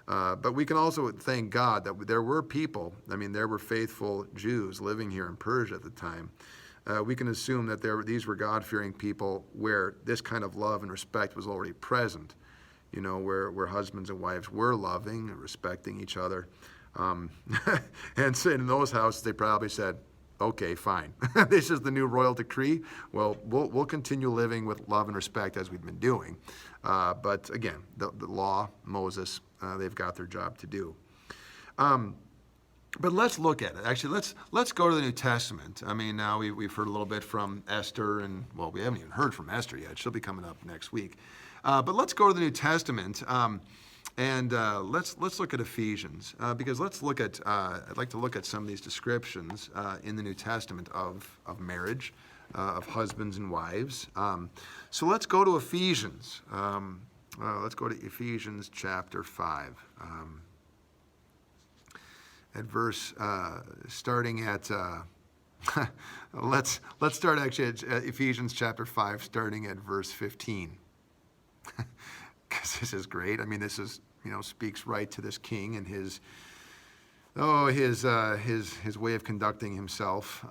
But we can also thank God that there were people, there were faithful Jews living here in Persia at the time. We can assume that these were God-fearing people where this kind of love and respect was already present, where husbands and wives were loving and respecting each other. And so in those houses, they probably said, Okay, fine. This is the new royal decree. Well, we'll continue living with love and respect as we've been doing. But again, the law, Moses, they've got their job to do. But let's look at it. Actually, let's go to the New Testament. I mean, now we've heard a little bit from Esther, and well, we haven't even heard from Esther yet. She'll be coming up next week. But let's go to the New Testament, and let's look at Ephesians, because I'd like to look at some of these descriptions in the New Testament of marriage, of husbands and wives. So let's go to Ephesians. Let's go to Ephesians chapter 5. At verse, starting at, let's start actually at Ephesians chapter 5, starting at verse 15. Because this is great. I mean, this is, speaks right to this king and his way of conducting himself.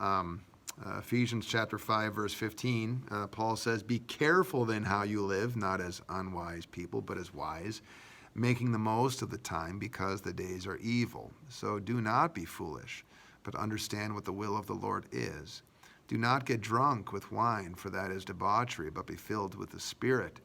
Ephesians chapter 5, verse 15, Paul says, "Be careful then how you live, not as unwise people, but as wise, making the most of the time, because the days are evil. So do not be foolish, but understand what the will of the Lord is. Do not get drunk with wine, for that is debauchery, but be filled with the Spirit,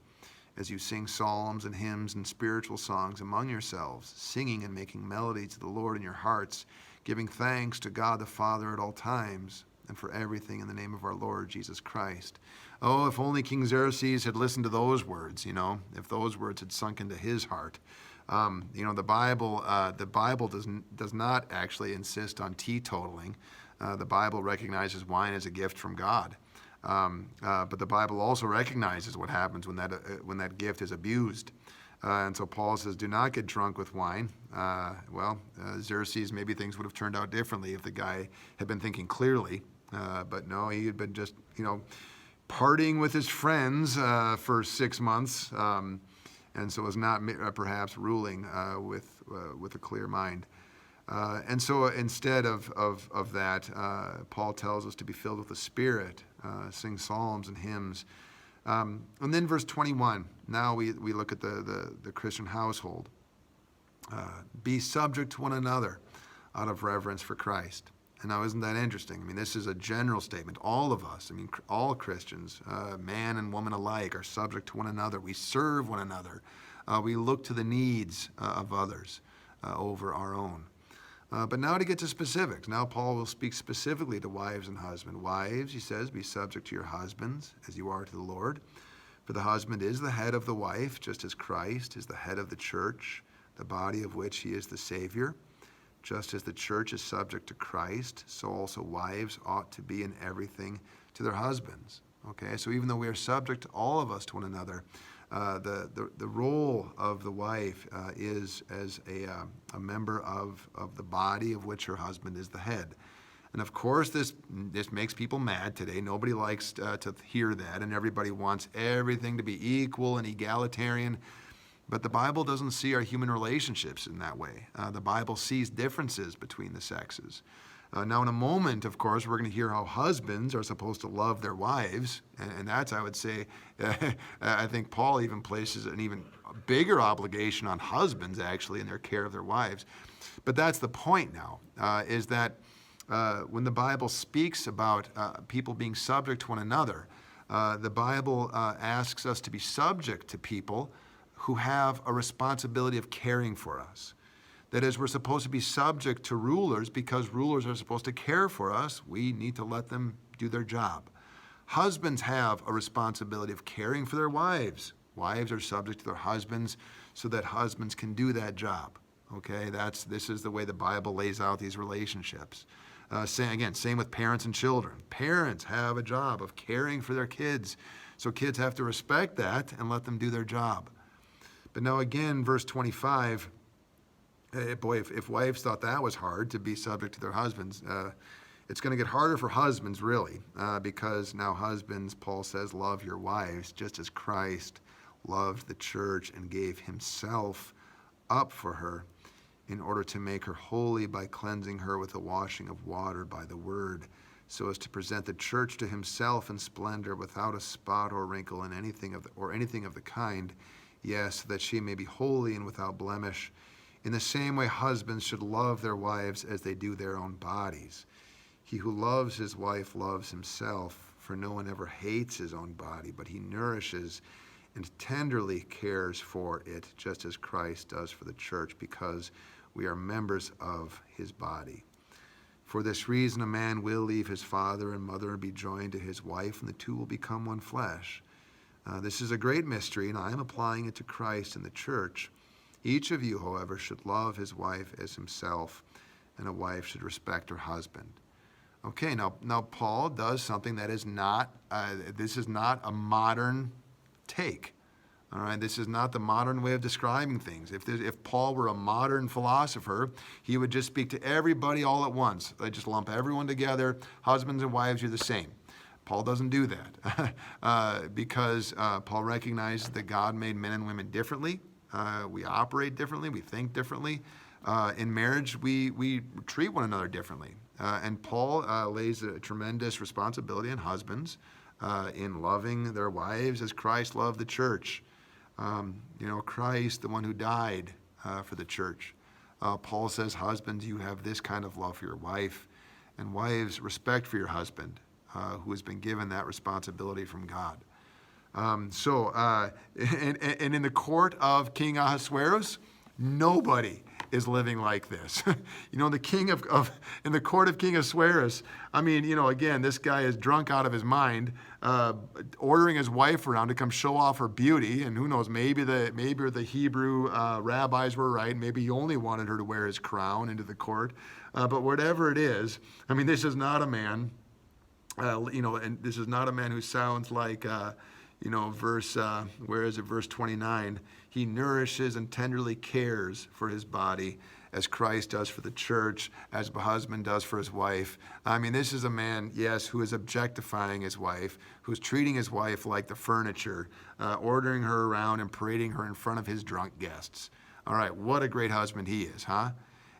as you sing psalms and hymns and spiritual songs among yourselves, singing and making melody to the Lord in your hearts, giving thanks to God the Father at all times, and for everything in the name of our Lord Jesus Christ." Oh, if only King Xerxes had listened to those words, if those words had sunk into his heart. The Bible does not actually insist on teetotaling. The Bible recognizes wine as a gift from God. But the Bible also recognizes what happens when that gift is abused. And so Paul says, do not get drunk with wine. Xerxes, maybe things would have turned out differently if the guy had been thinking clearly. But no, he had been just, partying with his friends for 6 months, and so was not perhaps ruling with a clear mind. And so instead of that, Paul tells us to be filled with the Spirit, sing psalms and hymns. And then verse 21, now we look at the Christian household. Be subject to one another out of reverence for Christ. And now, isn't that interesting? I mean, this is a general statement. All of us, all Christians, man and woman alike, are subject to one another. We serve one another. We look to the needs of others over our own. But now to get to specifics. Now Paul will speak specifically to wives and husbands. Wives, he says, be subject to your husbands as you are to the Lord. For the husband is the head of the wife, just as Christ is the head of the church, the body of which he is the Savior. Just as the church is subject to Christ, so also wives ought to be in everything to their husbands. Okay, so even though we are subject, all of us, to one another, the role of the wife is as a member of the body of which her husband is the head. And of course, this makes people mad today. Nobody likes to hear that, and everybody wants everything to be equal and egalitarian. But the Bible doesn't see our human relationships in that way. The Bible sees differences between the sexes. Now, in a moment, of course, we're going to hear how husbands are supposed to love their wives. And that's, I would say, I think Paul even places an even bigger obligation on husbands, actually, in their care of their wives. But that's the point now, is that when the Bible speaks about people being subject to one another, the Bible asks us to be subject to people who have a responsibility of caring for us. That is, we're supposed to be subject to rulers because rulers are supposed to care for us. We need to let them do their job. Husbands have a responsibility of caring for their wives. Wives are subject to their husbands so that husbands can do that job. Okay, this is the way the Bible lays out these relationships. Same with parents and children. Parents have a job of caring for their kids. So kids have to respect that and let them do their job. But now again, verse 25, if wives thought that was hard to be subject to their husbands, it's going to get harder for husbands, really, because now husbands, Paul says, love your wives just as Christ loved the church and gave himself up for her in order to make her holy by cleansing her with the washing of water by the word, so as to present the church to himself in splendor without a spot or wrinkle in anything of the kind. Yes, that she may be holy and without blemish. In the same way, husbands should love their wives as they do their own bodies. He who loves his wife loves himself, for no one ever hates his own body, but he nourishes and tenderly cares for it, just as Christ does for the church, because we are members of his body. For this reason, a man will leave his father and mother and be joined to his wife, and the two will become one flesh. This is a great mystery, and I am applying it to Christ and the church. Each of you, however, should love his wife as himself, and a wife should respect her husband. Okay, now Paul does something that is not, this is not a modern take. All right, this is not the modern way of describing things. If Paul were a modern philosopher, he would just speak to everybody all at once. They just lump everyone together. Husbands and wives, you're the same. Paul doesn't do that because Paul recognizes that God made men and women differently. We operate differently. We think differently. In marriage, we treat one another differently. And Paul lays a tremendous responsibility on husbands in loving their wives as Christ loved the church. Christ, the one who died for the church. Paul says, husbands, you have this kind of love for your wife, and wives, respect for your husband, who has been given that responsibility from God. And in the court of King Ahasuerus, nobody is living like this. The king in the court of King Ahasuerus, again, this guy is drunk out of his mind, ordering his wife around to come show off her beauty, and who knows, maybe the Hebrew rabbis were right, maybe he only wanted her to wear his crown into the court, but whatever it is, this is not a man, and this is not a man who sounds like, verse 29, he nourishes and tenderly cares for his body as Christ does for the church, as a husband does for his wife. This is a man, yes, who is objectifying his wife, who's treating his wife like the furniture, ordering her around and parading her in front of his drunk guests. All right, what a great husband he is, huh?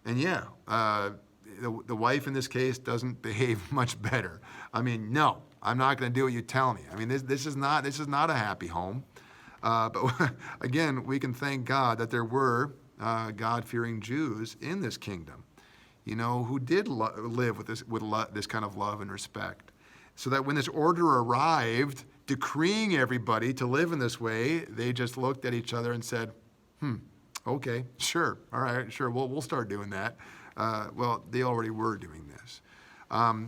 And yeah, the wife in this case doesn't behave much better. No, I'm not going to do what you tell me. This is not a happy home. But again, we can thank God that there were God-fearing Jews in this kingdom, who did live with this kind of love and respect. So that when this order arrived, decreeing everybody to live in this way, they just looked at each other and said, okay, sure, all right, sure, we'll start doing that. Well, they already were doing this.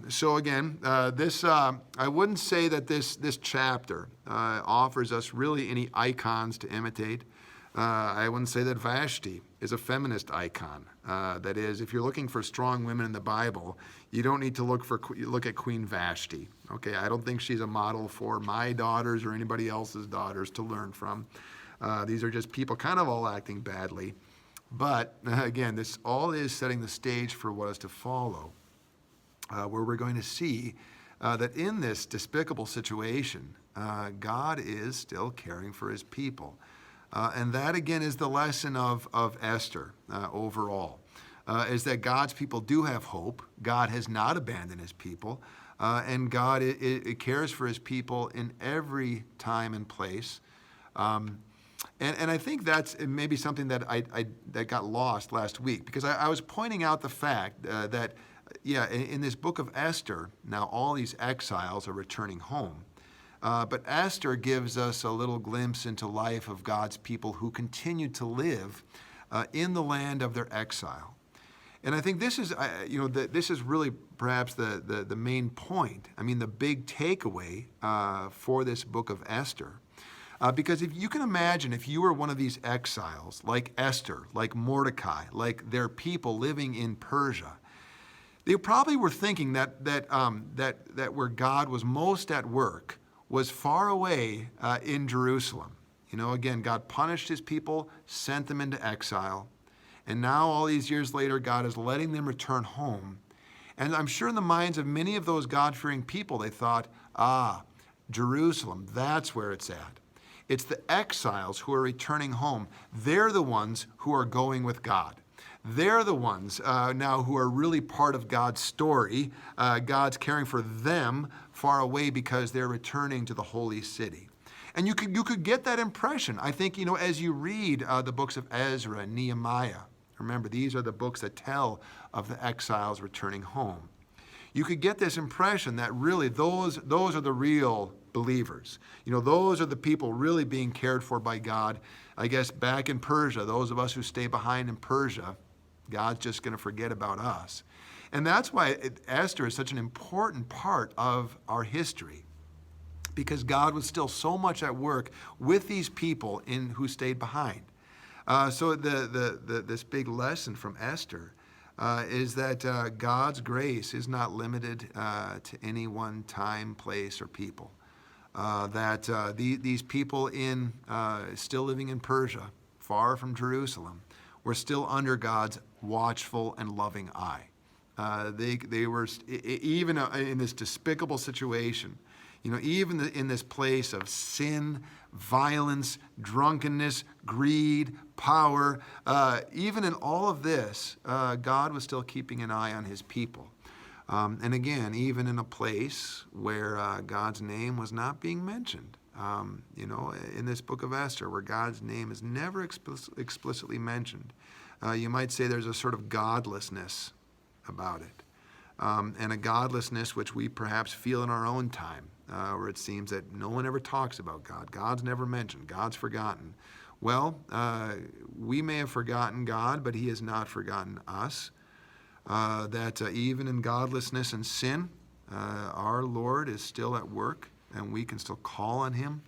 So again, I wouldn't say that this chapter offers us really any icons to imitate. I wouldn't say that Vashti is a feminist icon. That is, if you're looking for strong women in the Bible, you don't need to look at Queen Vashti. Okay, I don't think she's a model for my daughters or anybody else's daughters to learn from. These are just people kind of all acting badly. But again, this all is setting the stage for what is to follow. Where we're going to see that in this despicable situation, God is still caring for his people. And that, again, is the lesson of Esther overall, is that God's people do have hope. God has not abandoned his people, and God it cares for his people in every time and place. And I think that's maybe something that that got lost last week, because I was pointing out the fact that in this book of Esther, now all these exiles are returning home. But Esther gives us a little glimpse into life of God's people who continue to live in the land of their exile. And I think this is, this is really perhaps the main point. The big takeaway for this book of Esther. Because if you can imagine, if you were one of these exiles, like Esther, like Mordecai, like their people living in Persia, they probably were thinking that where God was most at work was far away in Jerusalem. Again, God punished his people, sent them into exile, and now all these years later, God is letting them return home. And I'm sure in the minds of many of those God-fearing people, they thought, Jerusalem, that's where it's at. It's the exiles who are returning home. They're the ones who are going with God. They're the ones now who are really part of God's story. God's caring for them far away because they're returning to the holy city. And you could get that impression, I think, as you read the books of Ezra and Nehemiah. Remember, these are the books that tell of the exiles returning home. you could get this impression that really those are the real believers. Those are the people really being cared for by God. I guess back in Persia, those of us who stay behind in Persia, God's just going to forget about us. And that's why Esther is such an important part of our history, because God was still so much at work with these people who stayed behind. So this big lesson from Esther is that God's grace is not limited to any one time, place, or people. These people still living in Persia, far from Jerusalem, were still under God's watchful and loving eye. They were, even in this despicable situation, even in this place of sin, violence, drunkenness, greed, power, even in all of this, God was still keeping an eye on his people. And again, even in a place where God's name was not being mentioned. In this book of Esther, where God's name is never explicitly mentioned, you might say there's a sort of godlessness about it. And a godlessness which we perhaps feel in our own time, where it seems that no one ever talks about God. God's never mentioned. God's forgotten. Well, we may have forgotten God, but he has not forgotten us. Even in godlessness and sin, our Lord is still at work, and we can still call on him,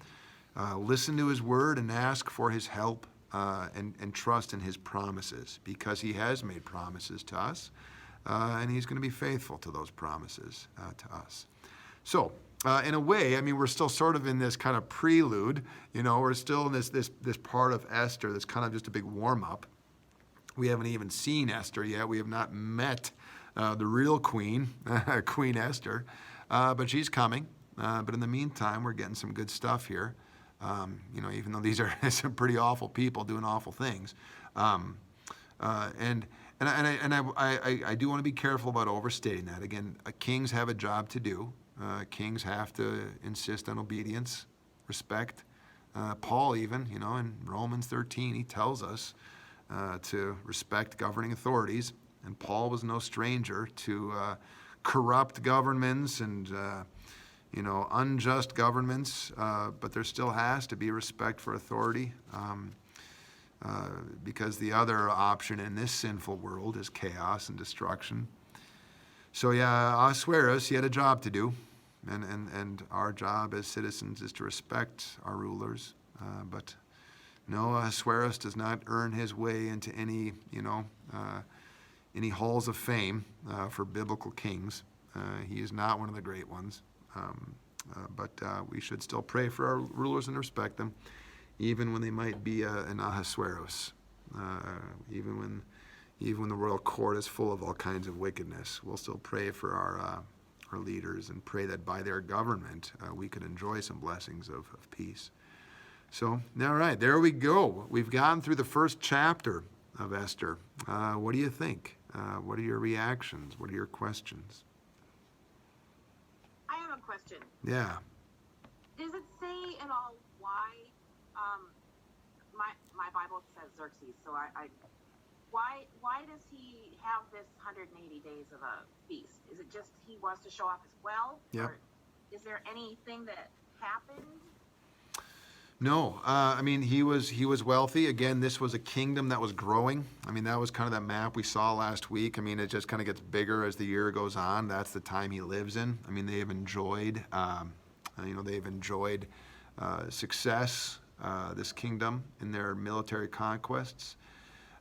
listen to his word, and ask for his help, and trust in his promises, because he has made promises to us, and he's going to be faithful to those promises to us. So, in a way, we're still sort of in this kind of prelude. We're still in this part of Esther that's kind of just a big warm-up. We haven't even seen Esther yet. We have not met the real queen, Queen Esther, but she's coming. But in the meantime, we're getting some good stuff here. Even though these are some pretty awful people doing awful things, and I do want to be careful about overstating that. Again, kings have a job to do. Kings have to insist on obedience, respect. Paul even, in Romans 13, he tells us to respect governing authorities, and Paul was no stranger to corrupt governments and unjust governments, but there still has to be respect for authority, because the other option in this sinful world is chaos and destruction. So Ahasuerus, he had a job to do, and our job as citizens is to respect our rulers, but no, Ahasuerus does not earn his way into any halls of fame for biblical kings. He is not one of the great ones. But we should still pray for our rulers and respect them, even when they might be an Ahasuerus, even when the royal court is full of all kinds of wickedness. We'll still pray for our leaders and pray that by their government we could enjoy some blessings of peace. So, all right, there we go. We've gotten through the first chapter of Esther. What do you think? What are your reactions? What are your questions? I have a question. Yeah. Does it say at all why? My Bible says Xerxes, so why does he have this 180 days of a feast? Is it just he wants to show off his wealth? Yeah. Or is there anything that happened? No, he was wealthy. Again, this was a kingdom that was growing. That was kind of that map we saw last week. It just kind of gets bigger as the year goes on. That's the time he lives in. They have enjoyed, success, this kingdom in their military conquests.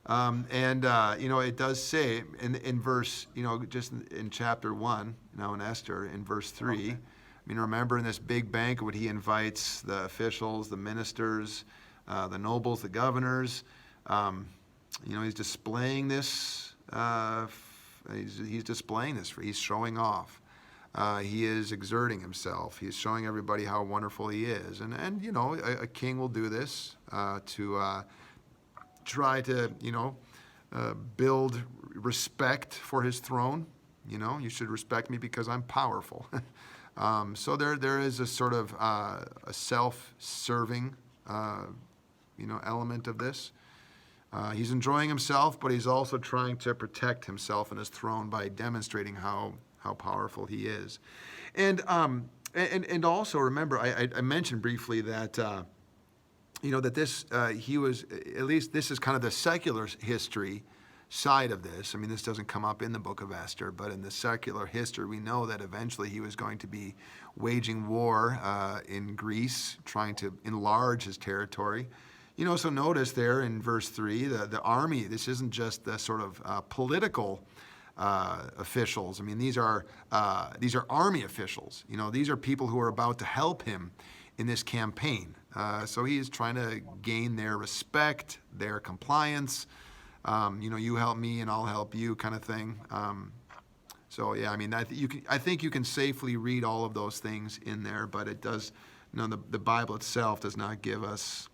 It does say in verse, just in chapter 1, now in Esther, in verse 3, okay. Remember in this big banquet, he invites the officials, the ministers, the nobles, the governors. He's displaying this. He's displaying this. He's showing off. He is exerting himself. He's showing everybody how wonderful he is. And a king will do this to try to, build respect for his throne. You should respect me because I'm powerful. So there is a sort of a self-serving, element of this. He's enjoying himself, but he's also trying to protect himself and his throne by demonstrating how how powerful he is. And also remember, I mentioned briefly that that this he was, at least this is kind of the secular history side of this. I mean, this doesn't come up in the book of Esther, but in the secular history, we know that eventually he was going to be waging war in Greece, trying to enlarge his territory. So notice there in verse 3, the army, this isn't just the sort of political officials. I mean, these are army officials. These are people who are about to help him in this campaign. So he is trying to gain their respect, their compliance. You help me and I'll help you, kind of thing. So yeah, I mean, I think you can safely read all of those things in there, but it does. The Bible itself does not give us,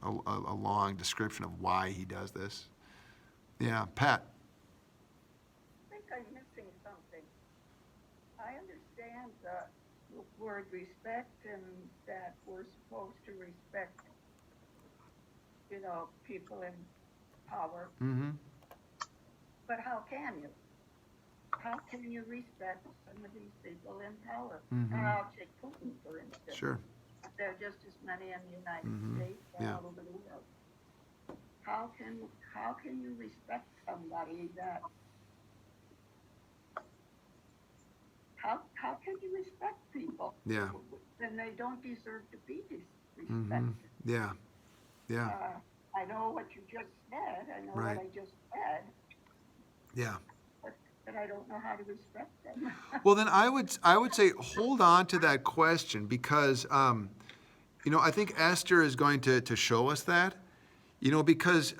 a long description of why he does this. Yeah, Pat. I think I'm missing something. I understand the word respect and that we're supposed to respect, people in power. Mm-hmm. But how can you? How can you respect some of these people in power? Mm-hmm. I'll take Putin, for instance. Sure. There are just as many in the United Mm-hmm. States and Yeah. all over the world. How can you respect somebody that? How can you respect people? Yeah. Then they don't deserve to be respected. Mm-hmm. Yeah. Yeah. I know what you just said. I know Right. what I just said, Yeah. but I don't know how to respect them. Well, then I would say hold on to that question, because I think Esther is going to show us that, because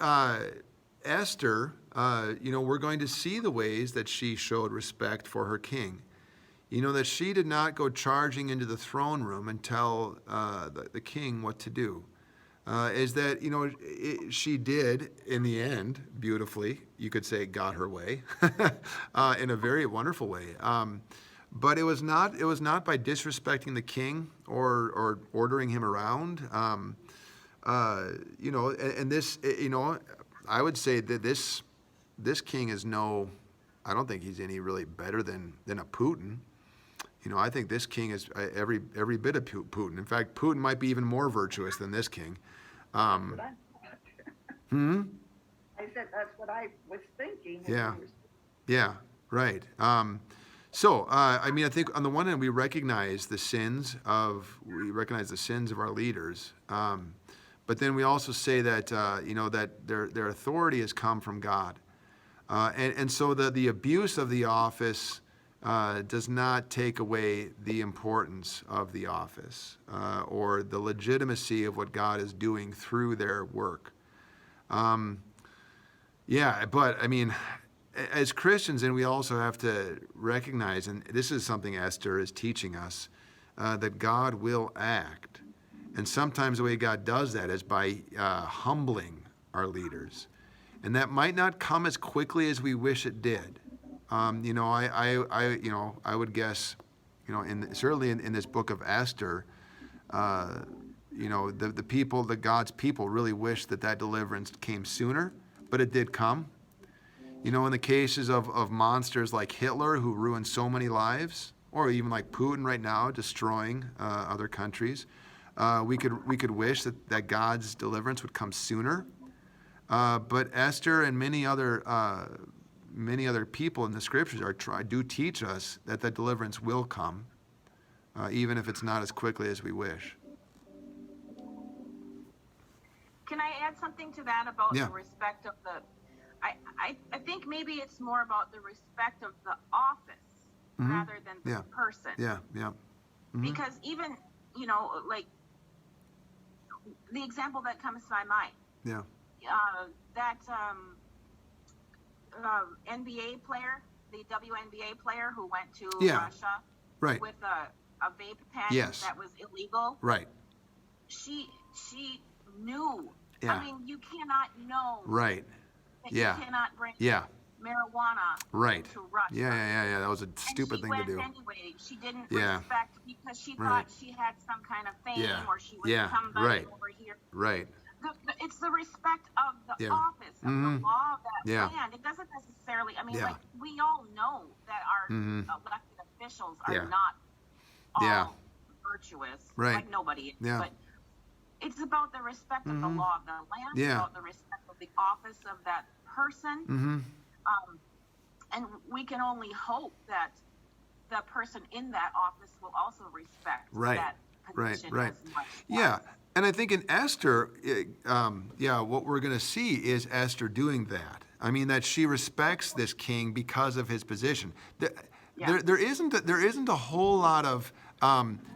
Esther, we're going to see the ways that she showed respect for her king. That she did not go charging into the throne room and tell the king what to do. Is that, she did, in the end, beautifully, you could say, got her way, in a very wonderful way. But it was not by disrespecting the king or ordering him around. And this, I would say that this king is I don't think he's any really better than a Putin. I think this king is every bit of Putin. In fact, Putin might be even more virtuous than this king. That's what I thought. I said that's what I was thinking. Yeah. Yeah, right. I think on the one hand we recognize the sins of our leaders, but then we also say that that their authority has come from God, and so the abuse of the office does not take away the importance of the office or the legitimacy of what God is doing through their work. But I mean, as Christians, and we also have to recognize, and this is something Esther is teaching us, that God will act. And sometimes the way God does that is by humbling our leaders. And that might not come as quickly as we wish it did. I would guess, certainly in this book of Esther, the people, God's people really wish that deliverance came sooner, but it did come. In the cases of monsters like Hitler, who ruined so many lives, or even like Putin right now, destroying other countries, we could wish that God's deliverance would come sooner. But Esther and many other people in the scriptures do teach us that deliverance will come, even if it's not as quickly as we wish. Can I add something to that about Yeah. the respect of the? I think maybe it's more about the respect of the office rather than the person. Yeah. Mm-hmm. Because even like the example that comes to my mind. Yeah. That NBA player, the WNBA player who went to Russia Right. with a vape pen Yes. that was illegal. Right. She knew. Yeah. I mean, you cannot know. Right. That Yeah. You cannot bring Yeah. marijuana Right. to Russia. Yeah. That was a stupid thing to do. And she went anyway. She didn't Yeah. respect because she Right. thought she had some kind of fame Yeah. or she was Yeah. somebody Right. over here. Right. it's the respect of the Yeah. office, of the law of that Yeah. land. It doesn't necessarily, I mean, Yeah. like, we all know that our elected officials are Yeah. not all Yeah. virtuous, Right. like nobody is, Yeah. but it's about the respect of the law of the land, Yeah. about the respect of the office of that person. And we can only hope that the person in that office will also respect Right. that position Right. as much. Yeah. as- And I think in Esther, what we're going to see is Esther doing that. I mean, that she respects this king because of his position. Yeah. There isn't a whole lot of,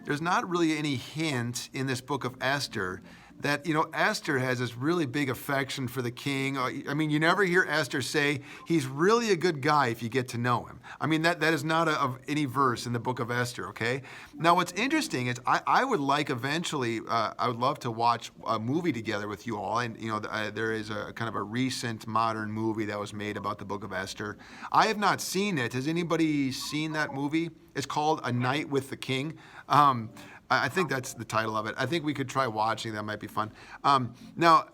there's not really any hint in this book of Esther that, Esther has this really big affection for the king. I mean, you never hear Esther say, he's really a good guy if you get to know him. I mean, that is not of any verse in the book of Esther, okay? Now, what's interesting is I would like eventually, I would love to watch a movie together with you all. And, there is a kind of a recent modern movie that was made about the book of Esther. I have not seen it. Has anybody seen that movie? It's called A Night with the King. I think that's the title of it. I think we could try watching. That might be fun. Now,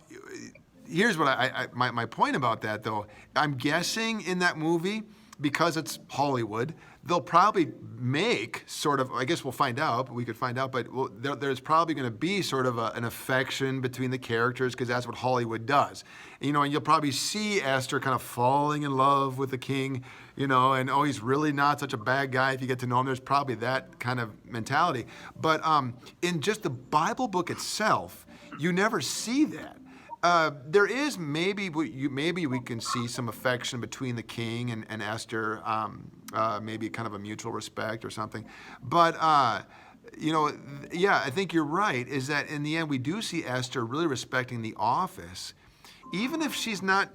here's what my point about that, though. I'm guessing in that movie, because it's Hollywood, they'll probably make sort of, I guess we'll find out, we could find out, but there's probably going to be sort of an affection between the characters, because that's what Hollywood does. And you'll probably see Esther kind of falling in love with the king, and he's really not such a bad guy if you get to know him. There's probably that kind of mentality. But in just the Bible book itself, you never see that. There is maybe we can see some affection between the king and Esther, maybe kind of a mutual respect or something. But I think you're right. Is that in the end we do see Esther really respecting the office, even if she's not.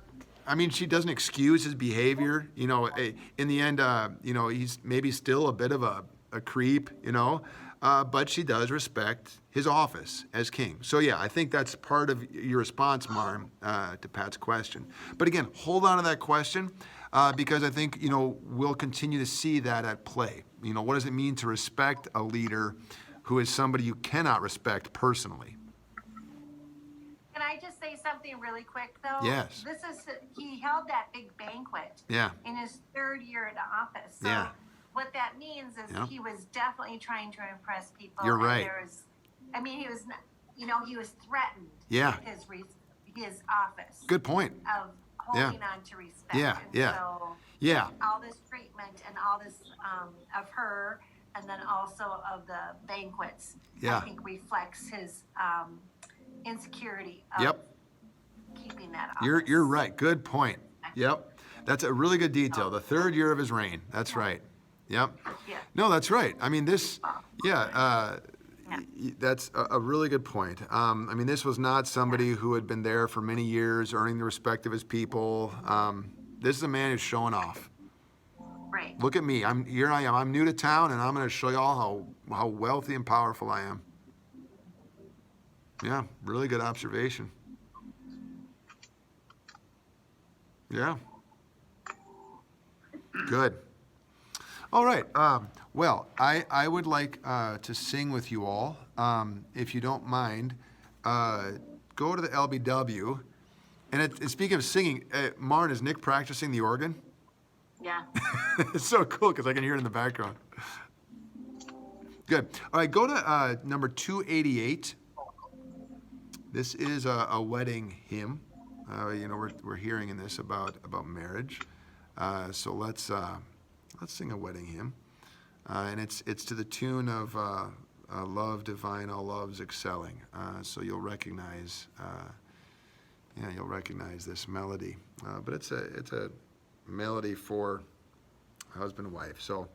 I mean, she doesn't excuse his behavior. In the end, he's maybe still a bit of a creep. But she does respect his office as king. So yeah, I think that's part of your response, Marm, to Pat's question. But again, hold on to that question because I think we'll continue to see that at play. What does it mean to respect a leader who is somebody you cannot respect personally? Can I just say something really quick, though? Yes. He held that big banquet Yeah. in his 3rd year in office. So Yeah. what that means is Yeah. he was definitely trying to impress people. You're and right. He was, he was threatened Yeah. with his office. Good point. Of holding on to respect. Yeah, And yeah. So Yeah. all this treatment and all this of her, and then also of the banquets, Yeah. I think reflects his insecurity of Yep. keeping that office. You're right. Good point. Yep. That's a really good detail. The 3rd year of his reign. That's right. Yep. Yeah. No, that's right. I mean, that's a really good point. This was not somebody who had been there for many years, earning the respect of his people. This is a man who's showing off. Right. Look at me. Here I am. I'm new to town, and I'm going to show you all how wealthy and powerful I am. Yeah, really good observation. Yeah. Good. All right. Well, I would like to sing with you all. If you don't mind, go to the LBW. And speaking of singing, Marn, is Nick practicing the organ? Yeah. It's so cool because I can hear it in the background. Good. All right, go to number 288. This is a wedding hymn. We're hearing in this about marriage. So let's sing a wedding hymn, and it's to the tune of "Love Divine, All Loves Excelling." So you'll recognize this melody. But it's a melody for husband and wife. So.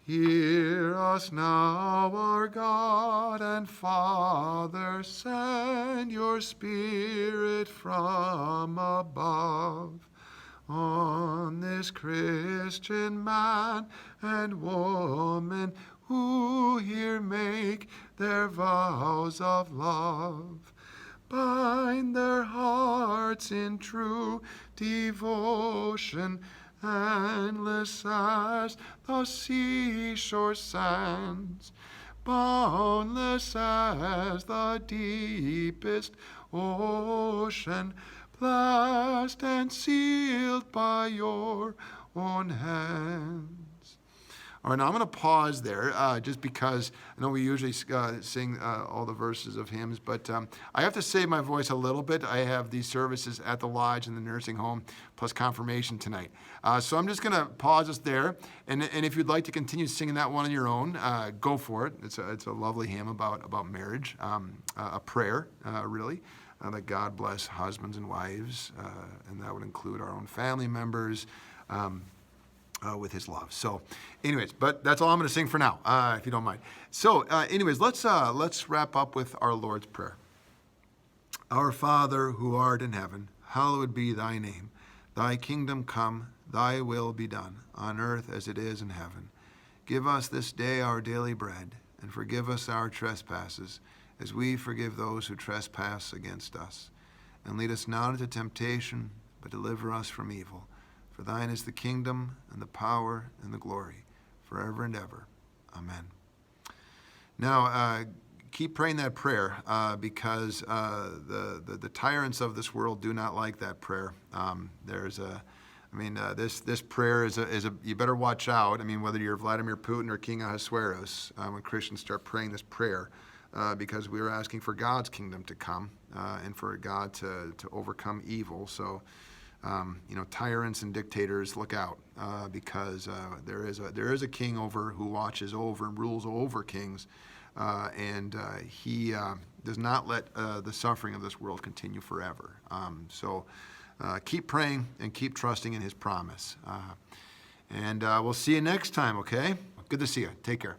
Hear us now, our God and Father, send your Spirit from above on this Christian man and woman who here make their vows of love. Bind their hearts in true devotion endless as the seashore sands, boundless as the deepest ocean, blessed and sealed by your own hands. All right, now I'm going to pause there just because I know we usually sing all the verses of hymns, but I have to save my voice a little bit. I have these services at the lodge and the nursing home plus confirmation tonight. So I'm just going to pause us there. And if you'd like to continue singing that one on your own, go for it. It's a lovely hymn about marriage, a prayer, really, that God bless husbands and wives, and that would include our own family members. With his love. So anyways, but that's all I'm going to sing for now, if you don't mind. So anyways, let's wrap up with our Lord's Prayer. Our Father, who art in heaven, hallowed be thy name. Thy kingdom come, thy will be done, on earth as it is in heaven. Give us this day our daily bread, and forgive us our trespasses, as we forgive those who trespass against us. And lead us not into temptation, but deliver us from evil. For thine is the kingdom, and the power, and the glory, forever and ever. Amen. Now, keep praying that prayer because the tyrants of this world do not like that prayer. This prayer is a you better watch out. I mean, whether you're Vladimir Putin or King Ahasuerus, when Christians start praying this prayer, because we are asking for God's kingdom to come and for God to overcome evil. So. Tyrants and dictators, look out, because there is a king who watches over and rules over kings, and he does not let the suffering of this world continue forever. So keep praying and keep trusting in his promise. And we'll see you next time, okay? Good to see you. Take care.